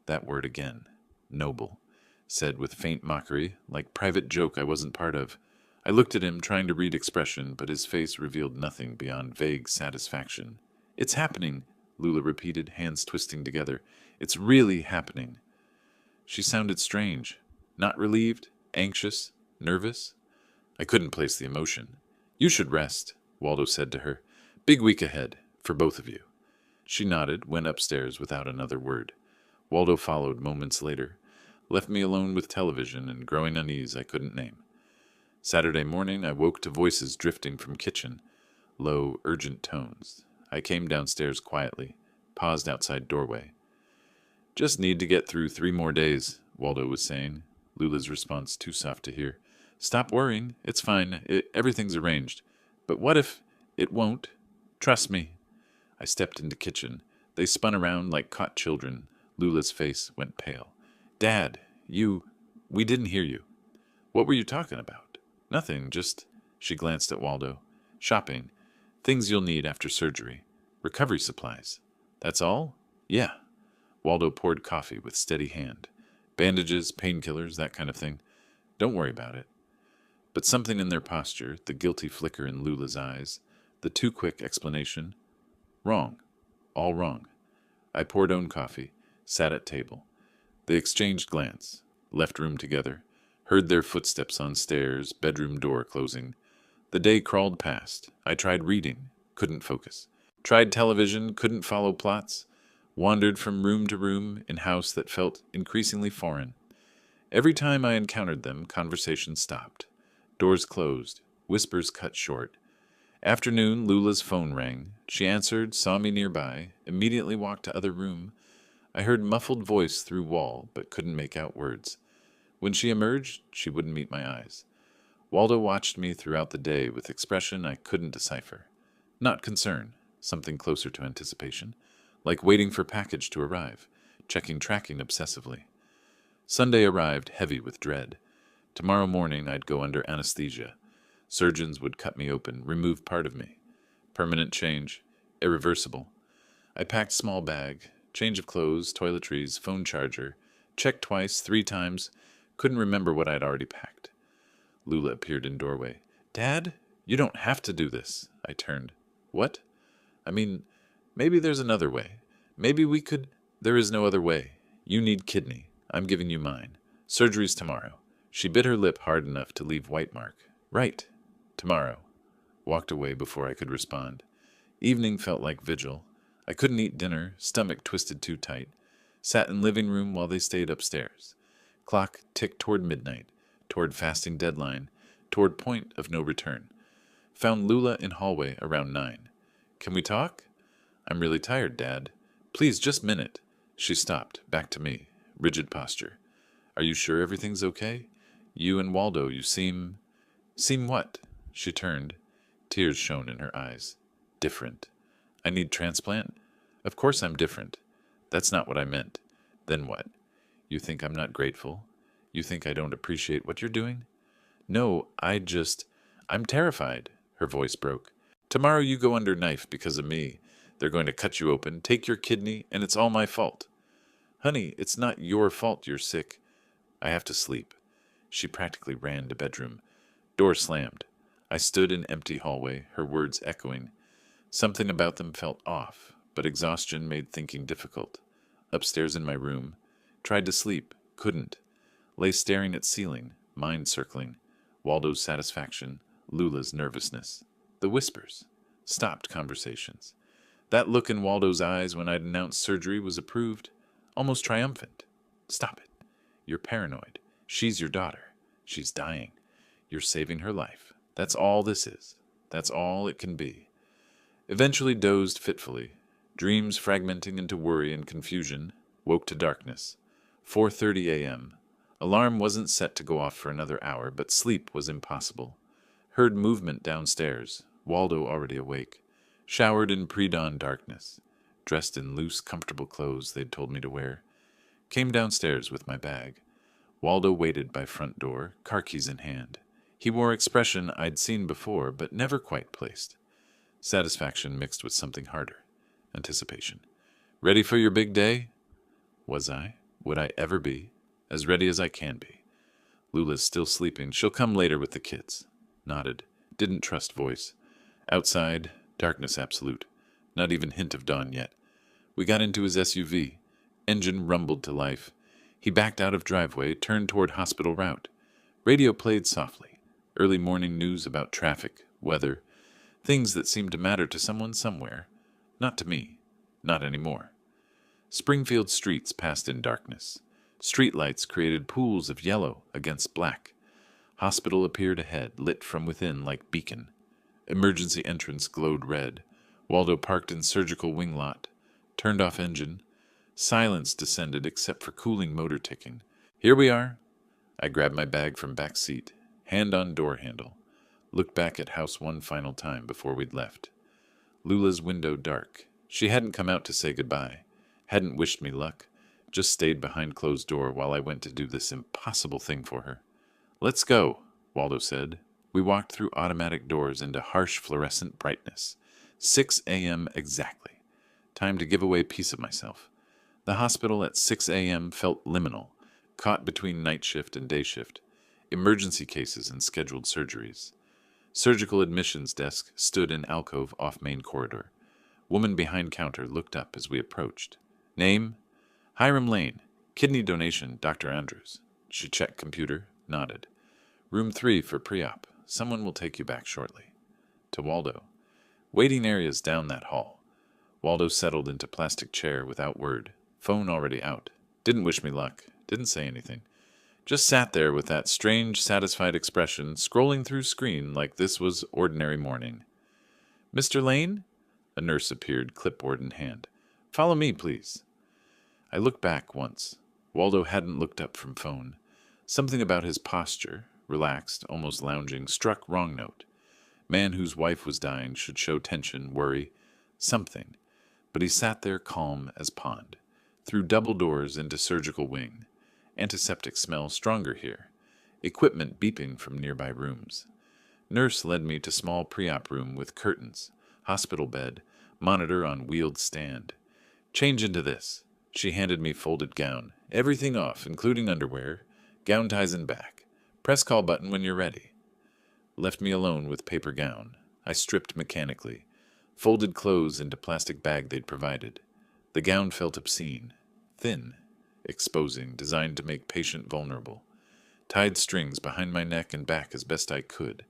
That word again. Noble. Said with faint mockery, like private joke I wasn't part of. I looked at him, trying to read expression, but his face revealed nothing beyond vague satisfaction. It's happening, Lula repeated, hands twisting together. It's really happening. She sounded strange. Not relieved, anxious, nervous. I couldn't place the emotion. You should rest, Waldo said to her. Big week ahead, for both of you. She nodded, went upstairs without another word. Waldo followed moments later, left me alone with television and growing unease I couldn't name. Saturday morning, I woke to voices drifting from kitchen, low, urgent tones. I came downstairs quietly, paused outside doorway. Just need to get through 3 more days, Waldo was saying, Lula's response too soft to hear. Stop worrying. It's fine. Everything's arranged. But what if it won't? Trust me. I stepped into kitchen. They spun around like caught children. Lula's face went pale. Dad, we didn't hear you. What were you talking about? Nothing, just... She glanced at Waldo. Shopping. Things you'll need after surgery. Recovery supplies. That's all? Yeah. Waldo poured coffee with steady hand. Bandages, painkillers, that kind of thing. Don't worry about it. But something in their posture, the guilty flicker in Lula's eyes, the too quick explanation. Wrong. All wrong. I poured own coffee, sat at table. They exchanged glance, left room together, heard their footsteps on stairs, bedroom door closing. The day crawled past. I tried reading, couldn't focus. Tried television, couldn't follow plots. Wandered from room to room in house that felt increasingly foreign. Every time I encountered them, conversation stopped. Doors closed, whispers cut short. Afternoon, Lula's phone rang. She answered, saw me nearby, immediately walked to other room. I heard muffled voice through wall, but couldn't make out words. When she emerged, she wouldn't meet my eyes. Waldo watched me throughout the day with expression I couldn't decipher. Not concern, something closer to anticipation, like waiting for package to arrive, checking tracking obsessively. Sunday arrived heavy with dread. Tomorrow morning I'd go under anesthesia. Surgeons would cut me open, remove part of me. Permanent change, irreversible. I packed small bag, change of clothes, toiletries, phone charger, checked twice, 3 times, couldn't remember what I'd already packed. Lula appeared in doorway. Dad, you don't have to do this. I turned. What? I mean, maybe there's another way. Maybe we could... There is no other way. You need kidney. I'm giving you mine. Surgery's tomorrow. She bit her lip hard enough to leave white mark. Right. Tomorrow. Walked away before I could respond. Evening felt like vigil. I couldn't eat dinner, stomach twisted too tight. Sat in living room while they stayed upstairs. Clock ticked toward midnight, toward fasting deadline, toward point of no return. Found Lula in hallway around 9. Can we talk? I'm really tired, Dad. Please, just minute. She stopped, back to me. rigid posture. Are you sure everything's okay? You and Waldo, you seem... Seem what? She turned. Tears shone in her eyes. Different. I need transplant? Of course I'm different. That's not what I meant. Then what? You think I'm not grateful? You think I don't appreciate what you're doing? No, I'm terrified. Her voice broke. Tomorrow you go under knife because of me. They're going to cut you open, take your kidney, and it's all my fault. Honey, it's not your fault you're sick. I have to sleep. She practically ran to bedroom. Door slammed. I stood in empty hallway, her words echoing. Something about them felt off, but exhaustion made thinking difficult. Upstairs in my room. Tried to sleep. Couldn't. Lay staring at ceiling, mind circling. Waldo's satisfaction. Lula's nervousness. The whispers. Stopped conversations. That look in Waldo's eyes when I'd announced surgery was approved. Almost triumphant. Stop it. You're paranoid. She's your daughter. She's dying. You're saving her life. That's all this is. That's all it can be. Eventually dozed fitfully. Dreams fragmenting into worry and confusion. Woke to darkness. 4:30 a.m. Alarm wasn't set to go off for another hour, but sleep was impossible. Heard movement downstairs. Waldo already awake. Showered in pre-dawn darkness. Dressed in loose, comfortable clothes they'd told me to wear. Came downstairs with my bag. Waldo waited by front door, car keys in hand. He wore expression I'd seen before, but never quite placed. Satisfaction mixed with something harder. Anticipation. Ready for your big day? Was I? Would I ever be? As ready as I can be. Lula's still sleeping. She'll come later with the kids. Nodded. Didn't trust voice. Outside, darkness absolute. Not even hint of dawn yet. We got into his SUV. Engine rumbled to life. He backed out of driveway, turned toward hospital route. Radio played softly. Early morning news about traffic, weather, things that seemed to matter to someone somewhere. Not to me. Not anymore. Springfield streets passed in darkness. Streetlights created pools of yellow against black. Hospital appeared ahead, lit from within like beacon. Emergency entrance glowed red. Waldo parked in surgical wing lot. Turned off engine. Silence descended except for cooling motor ticking. Here we are. I grabbed my bag from back seat. Hand on door handle. Looked back at house one final time before we'd left. Lula's window dark. She hadn't come out to say goodbye. Hadn't wished me luck. Just stayed behind closed door while I went to do this impossible thing for her. Let's go, Waldo said. We walked through automatic doors into harsh fluorescent brightness. 6 a.m. exactly. Time to give away a piece of myself. The hospital at 6 a.m. felt liminal, caught between night shift and day shift. Emergency cases and scheduled surgeries. Surgical admissions desk stood in alcove off main corridor. Woman behind counter looked up as we approached. Name? Hiram Lane. Kidney donation, Dr. Andrews. She checked computer, nodded. Room 3 for pre-op. Someone will take you back shortly. To Waldo. Waiting areas down that hall. Waldo settled into plastic chair without word. Phone already out. Didn't wish me luck. Didn't say anything. Just sat there with that strange, satisfied expression, scrolling through screen like this was ordinary morning. Mr. Lane? A nurse appeared, clipboard in hand. Follow me, please. I looked back once. Waldo hadn't looked up from phone. Something about his posture, relaxed, almost lounging, struck wrong note. Man whose wife was dying should show tension, worry, something. But he sat there calm as pond. Through double doors into surgical wing. Antiseptic smell stronger here. Equipment beeping from nearby rooms. Nurse led me to small pre-op room with curtains, hospital bed, monitor on wheeled stand. Change into this. She handed me folded gown. Everything off, including underwear. Gown ties in back. Press call button when you're ready. Left me alone with paper gown. I stripped mechanically. Folded clothes into plastic bag they'd provided. The gown felt obscene. Thin. Exposing, designed to make patient vulnerable. Tied strings behind my neck and back as best I could.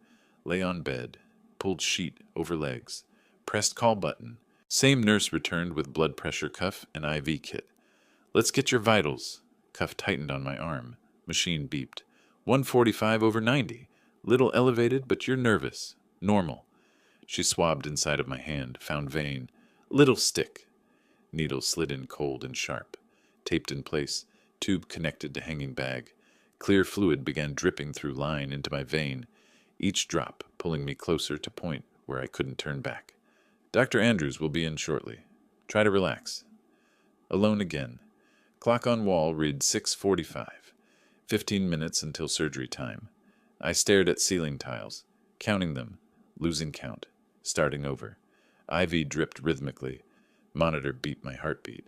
Lay on bed. Pulled sheet over legs. Pressed call button. Same nurse returned with blood pressure cuff and IV kit. Let's get your vitals. Cuff tightened on my arm. Machine beeped. 145/90. Little elevated, but you're nervous. Normal. She swabbed inside of my hand. Found vein. Little stick. Needle slid in cold and sharp. Taped in place. Tube connected to hanging bag. Clear fluid began dripping through line into my vein, each drop pulling me closer to point where I couldn't turn back. Dr. Andrews will be in shortly. Try to relax. Alone again. Clock on wall reads 6:45. 15 minutes until surgery time. I stared at ceiling tiles, counting them, losing count, starting over. IV dripped rhythmically. Monitor beat my heartbeat.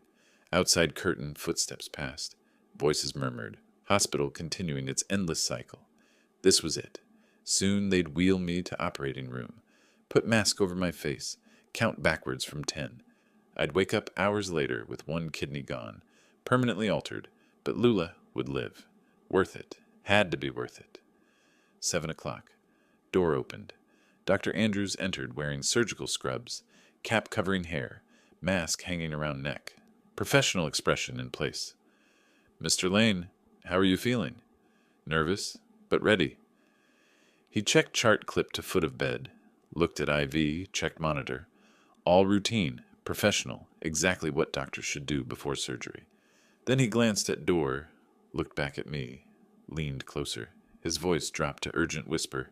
Outside curtain, footsteps passed. Voices murmured. Hospital continuing its endless cycle. This was it. Soon they'd wheel me to operating room. Put mask over my face. Count backwards from 10. I'd wake up hours later with one kidney gone. Permanently altered. But Lula would live. Worth it. Had to be worth it. 7 o'clock. Door opened. Dr. Andrews entered wearing surgical scrubs, cap covering hair, mask hanging around neck. Professional expression in place. Mr. Lane, how are you feeling? Nervous, but ready. He checked chart clip to foot of bed, looked at IV, checked monitor. All routine, professional, exactly what doctors should do before surgery. Then he glanced at door, looked back at me, leaned closer. His voice dropped to urgent whisper.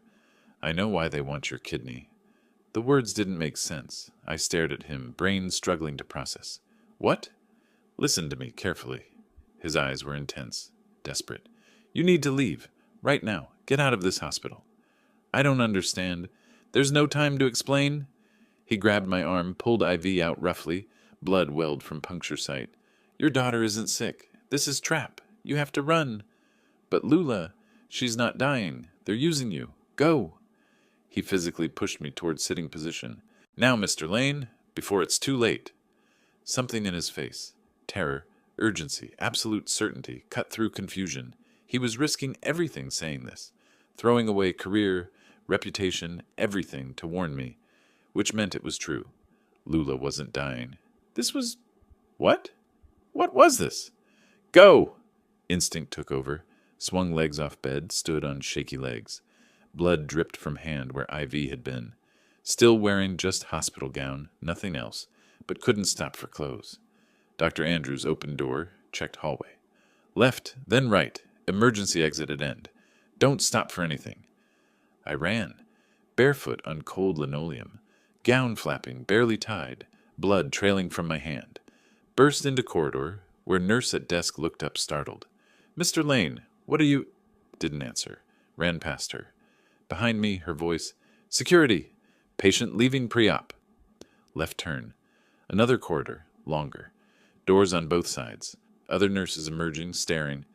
I know why they want your kidney. The words didn't make sense. I stared at him, brain struggling to process. What? Listen to me carefully. His eyes were intense, desperate. You need to leave. Right now. Get out of this hospital. I don't understand. There's no time to explain. He grabbed my arm, pulled IV out roughly. Blood welled from puncture site. Your daughter isn't sick. This is trap. You have to run. But Lula, she's not dying. They're using you. Go. He physically pushed me toward sitting position. Now, Mr. Lane, before it's too late. Something in his face. Terror, urgency, absolute certainty, cut through confusion. He was risking everything saying this. Throwing away career, reputation, everything to warn me. Which meant it was true. Lula wasn't dying. This was... What? What was this? Go! Instinct took over. Swung legs off bed, stood on shaky legs. Blood dripped from hand where IV had been. Still wearing just hospital gown, nothing else, but couldn't stop for clothes. Dr. Andrews opened door, checked hallway. Left, then right, emergency exit at end. Don't stop for anything. I ran, barefoot on cold linoleum, gown flapping, barely tied, blood trailing from my hand. Burst into corridor, where nurse at desk looked up startled. Mr. Lane, what are you... Didn't answer. Ran past her. Behind me, her voice, Security! Patient leaving pre-op. Left turn. Another corridor, longer. Doors on both sides. Other nurses emerging, staring.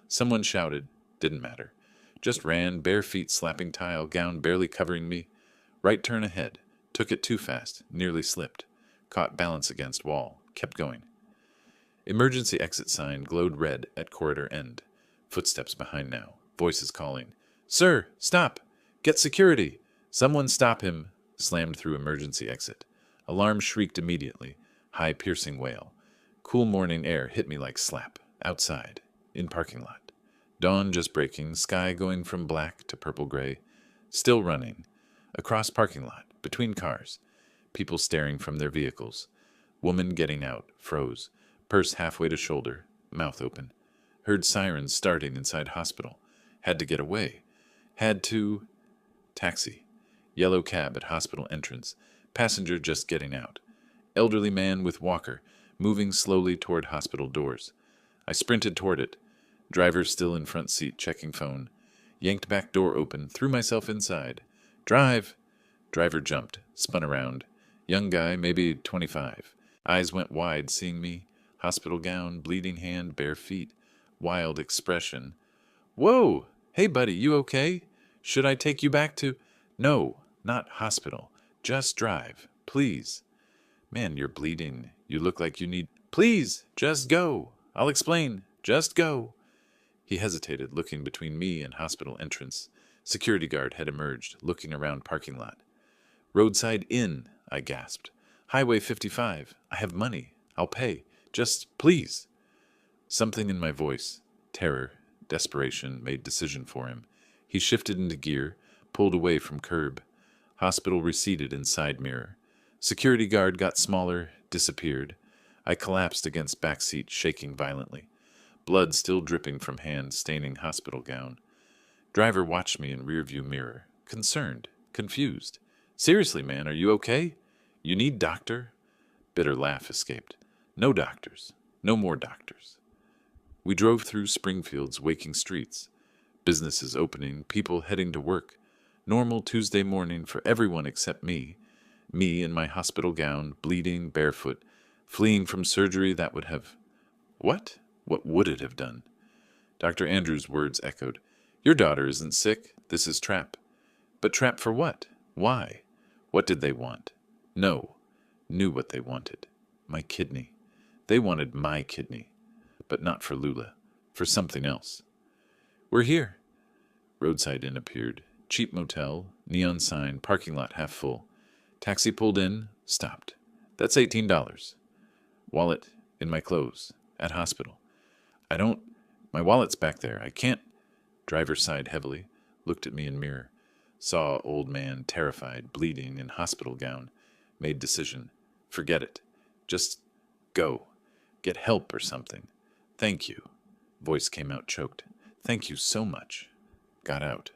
Someone shouted. Didn't matter. Just ran, bare feet slapping tile, gown barely covering me. Right turn ahead. Took it too fast. Nearly slipped. Caught balance against wall. Kept going. Emergency exit sign glowed red at corridor end. Footsteps behind now. Voices calling. Sir, stop! Get security! Someone stop him! Slammed through emergency exit. Alarm shrieked immediately. High piercing wail. Cool morning air hit me like slap. Outside. In parking lot. Dawn just breaking, sky going from black to purple-gray. Still running. Across parking lot. Between cars. People staring from their vehicles. Woman getting out. Froze. Purse halfway to shoulder. Mouth open. Heard sirens starting inside hospital. Had to get away. Had to... Taxi. Yellow cab at hospital entrance. Passenger just getting out. Elderly man with walker, moving slowly toward hospital doors. I sprinted toward it. Driver still in front seat checking phone. Yanked back door open, threw myself inside. Drive! Driver jumped, spun around. Young guy, maybe 25. Eyes went wide, seeing me. Hospital gown, bleeding hand, bare feet. Wild expression. Whoa! Hey, buddy, you okay? Should I take you back to... No, not hospital. Just drive. Please. Man, you're bleeding. You look like you need... Please, just go. I'll explain. Just go. He hesitated, looking between me and hospital entrance. Security guard had emerged, looking around parking lot. Roadside inn, I gasped. Highway 55. I have money. I'll pay. Just, please. Something in my voice, terror, desperation, made decision for him. He shifted into gear, pulled away from curb. Hospital receded in side mirror. Security guard got smaller, disappeared. I collapsed against back seat, shaking violently. blood still dripping from hand staining hospital gown. Driver watched me in rearview mirror, concerned, confused. Seriously, man, are you okay? You need doctor? Bitter laugh escaped. No doctors. No more doctors. We drove through Springfield's waking streets. Businesses opening, people heading to work. Normal Tuesday morning for everyone except me. Me in my hospital gown, bleeding, barefoot, fleeing from surgery that would have... What? What would it have done? Dr. Andrews' words echoed. Your daughter isn't sick. This is trap. But trap for what? Why? What did they want? No. Knew what they wanted. My kidney. They wanted my kidney. But not for Lula. For something else. We're here. Roadside Inn appeared. Cheap motel, neon sign, parking lot half full. Taxi pulled in, stopped. That's $18. Wallet in my clothes. At hospital. My wallet's back there. I can't. Driver sighed heavily, looked at me in mirror. Saw old man, terrified, bleeding, in hospital gown. Made decision. Forget it. Just go. Get help or something. Thank you. Voice came out choked. Thank you so much. Got out.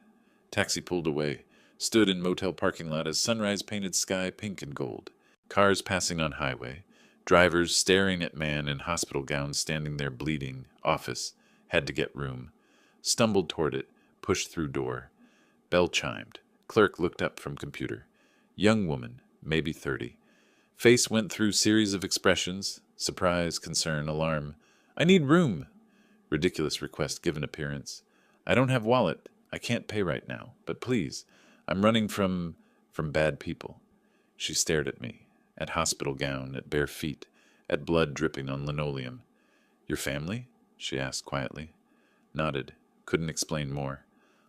Taxi pulled away. Stood in motel parking lot as sunrise painted sky pink and gold. Cars passing on highway. Drivers staring at man in hospital gown standing there bleeding. Office. Had to get room. Stumbled toward it. Pushed through door. Bell chimed. Clerk looked up from computer. Young woman, maybe 30. Face went through series of expressions. Surprise, concern, alarm. I need room. Ridiculous request given appearance. I don't have wallet. I can't pay right now. But please. I'm running from bad people. She stared at me. At hospital gown, at bare feet, at blood dripping on linoleum. Your family? She asked quietly. Nodded. Couldn't explain more.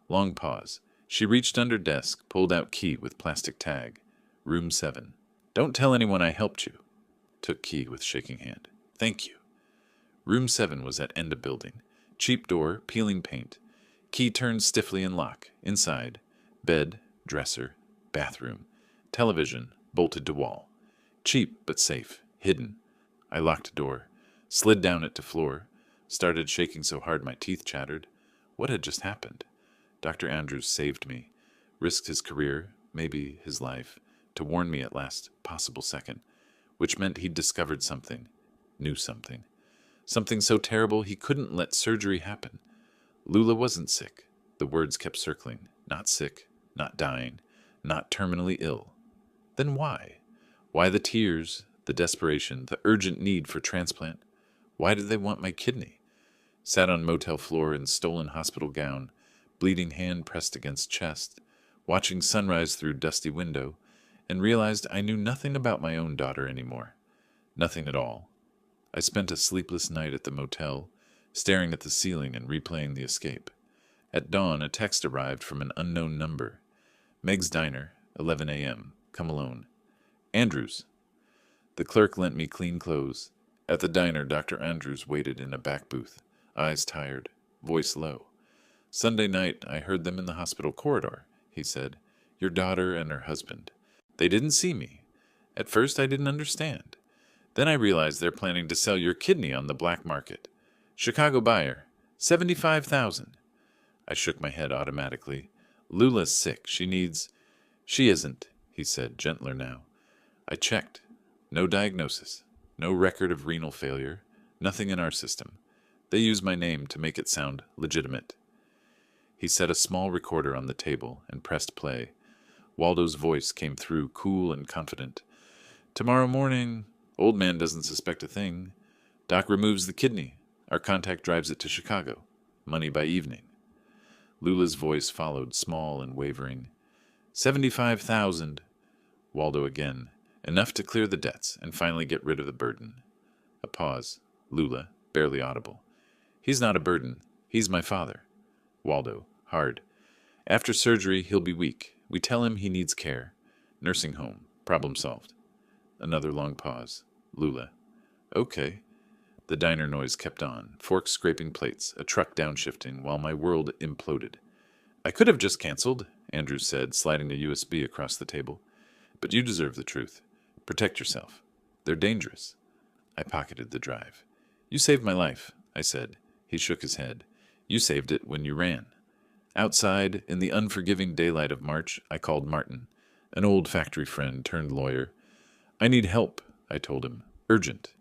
Long pause. She reached under desk, pulled out key with plastic tag. Room 7. Don't tell anyone I helped you. Took key with shaking hand. Thank you. Room 7 was at end of building. Cheap door, peeling paint. Key turned stiffly in lock. Inside. Bed, dresser, bathroom. Television, bolted to wall. Cheap but safe. Hidden. I locked door. Slid down it to floor. Started shaking so hard my teeth chattered. What had just happened? Dr. Andrews saved me. Risked his career, maybe his life, to warn me at last possible second. Which meant he'd discovered something. Knew something. Something so terrible he couldn't let surgery happen. Lula wasn't sick. The words kept circling. Not sick. Not dying. Not terminally ill. Then why? Why the tears, the desperation, the urgent need for transplant? Why did they want my kidney? Sat on motel floor in stolen hospital gown, bleeding hand pressed against chest, watching sunrise through dusty window, and realized I knew nothing about my own daughter anymore. Nothing at all. I spent a sleepless night at the motel, staring at the ceiling and replaying the escape. At dawn, a text arrived from an unknown number. Meg's Diner, 11 a.m. Come alone. Andrews. The clerk lent me clean clothes. At the diner, Dr. Andrews waited in a back booth, eyes tired, voice low. Sunday night, I heard them in the hospital corridor, he said. Your daughter and her husband. They didn't see me. At first, I didn't understand. Then I realized they're planning to sell your kidney on the black market. Chicago buyer. $75,000. I shook my head automatically. Lula's sick. She isn't, he said, gentler now. I checked. No diagnosis. No record of renal failure. Nothing in our system. They use my name to make it sound legitimate. He set a small recorder on the table and pressed play. Waldo's voice came through cool and confident. Tomorrow morning, old man doesn't suspect a thing. Doc removes the kidney. Our contact drives it to Chicago. Money by evening. Lula's voice followed, small and wavering. 75,000. Waldo again. Enough to clear the debts and finally get rid of the burden. A pause. Lula, barely audible. He's not a burden. He's my father. Waldo, hard. After surgery, he'll be weak. We tell him he needs care. Nursing home. Problem solved. Another long pause. Lula. Okay. The diner noise kept on, forks scraping plates, a truck downshifting, while my world imploded. I could have just canceled, Andrews said, sliding the USB across the table. But you deserve the truth. Protect yourself. They're dangerous. I pocketed the drive. You saved my life, I said. He shook his head. You saved it when you ran. Outside, in the unforgiving daylight of March, I called Martin, an old factory friend turned lawyer. I need help, I told him. Urgent.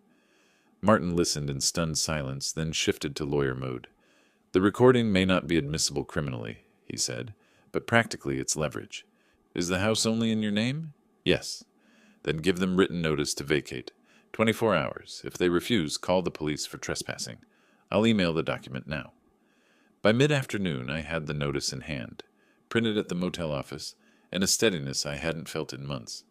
Martin listened in stunned silence, then shifted to lawyer mode. The recording may not be admissible criminally, he said, but practically it's leverage. Is the house only in your name? Yes. Then give them written notice to vacate. 24 hours. If they refuse, call the police for trespassing. I'll email the document now. By mid-afternoon, I had the notice in hand, printed at the motel office, and a steadiness I hadn't felt in months.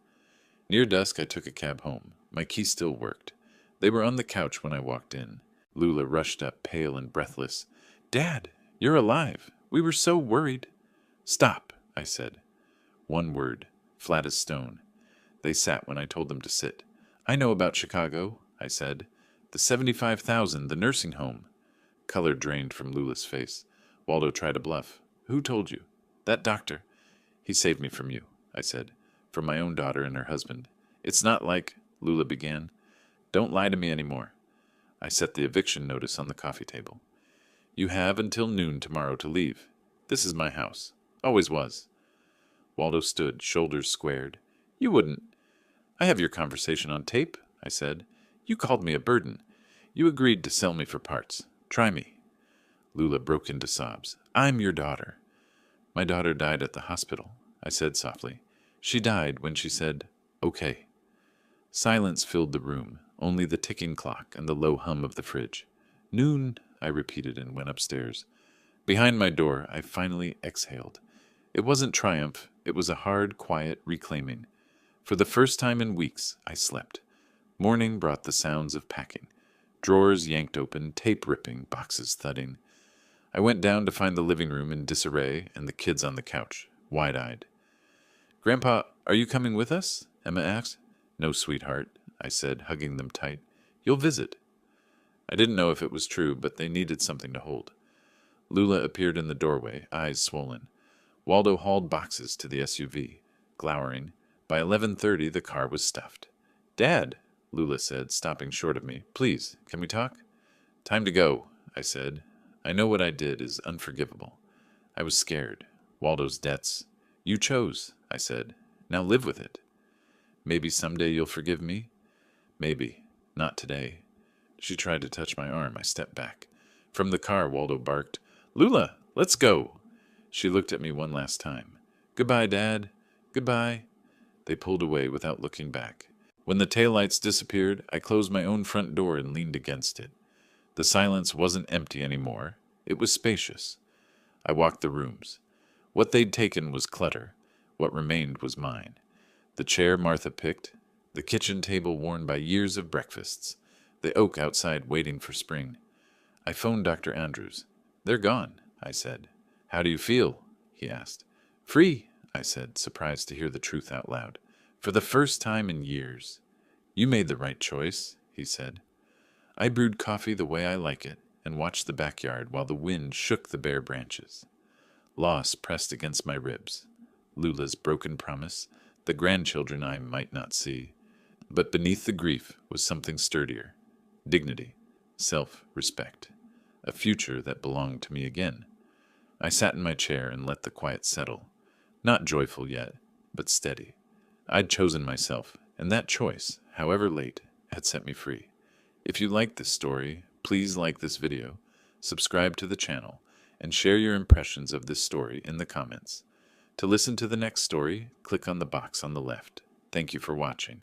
Near dusk, I took a cab home. My key still worked. They were on the couch when I walked in. Lula rushed up, pale and breathless. Dad, you're alive. We were so worried. Stop, I said. One word, flat as stone. They sat when I told them to sit. I know about Chicago, I said. The 75,000, the nursing home. Color drained from Lula's face. Waldo tried to bluff. Who told you? That doctor. He saved me from you, I said. From my own daughter and her husband. It's not like, Lula began. Don't lie to me anymore. I set the eviction notice on the coffee table. You have until noon tomorrow to leave. This is my house. Always was. Waldo stood, shoulders squared. You wouldn't. I have your conversation on tape, I said. You called me a burden. You agreed to sell me for parts. Try me. Lula broke into sobs. I'm your daughter. My daughter died at the hospital, I said softly. She died when she said, okay. Silence filled the room, only the ticking clock and the low hum of the fridge. Noon, I repeated and went upstairs. Behind my door, I finally exhaled. It wasn't triumph, it was a hard, quiet reclaiming. For the first time in weeks, I slept. Morning brought the sounds of packing. Drawers yanked open, tape ripping, boxes thudding. I went down to find the living room in disarray and the kids on the couch, wide-eyed. Grandpa, are you coming with us? Emma asked. No, sweetheart, I said, hugging them tight. You'll visit. I didn't know if it was true, but they needed something to hold. Lula appeared in the doorway, eyes swollen. Waldo hauled boxes to the SUV, glowering. By 11:30, the car was stuffed. Dad, Lula said, stopping short of me. Please, can we talk? Time to go, I said. I know what I did is unforgivable. I was scared. Waldo's debts. You chose, I said. Now live with it. Maybe someday you'll forgive me? Maybe. Not today. She tried to touch my arm. I stepped back. From the car, Waldo barked, Lula, let's go. She looked at me one last time. Goodbye, Dad. Goodbye. They pulled away without looking back. When the taillights disappeared, I closed my own front door and leaned against it. The silence wasn't empty anymore. It was spacious. I walked the rooms. What they'd taken was clutter. What remained was mine. The chair Martha picked, the kitchen table worn by years of breakfasts, the oak outside waiting for spring. I phoned Dr. Andrews. They're gone, I said. How do you feel? He asked. Free, I said, surprised to hear the truth out loud. For the first time in years. You made the right choice, he said. I brewed coffee the way I like it and watched the backyard while the wind shook the bare branches. Loss pressed against my ribs. Lula's broken promise, the grandchildren I might not see. But beneath the grief was something sturdier. Dignity, self-respect, a future that belonged to me again. I sat in my chair and let the quiet settle. Not joyful yet, but steady. I'd chosen myself, and that choice, however late, had set me free. If you like this story, please like this video, subscribe to the channel, and share your impressions of this story in the comments. To listen to the next story, click on the box on the left. Thank you for watching.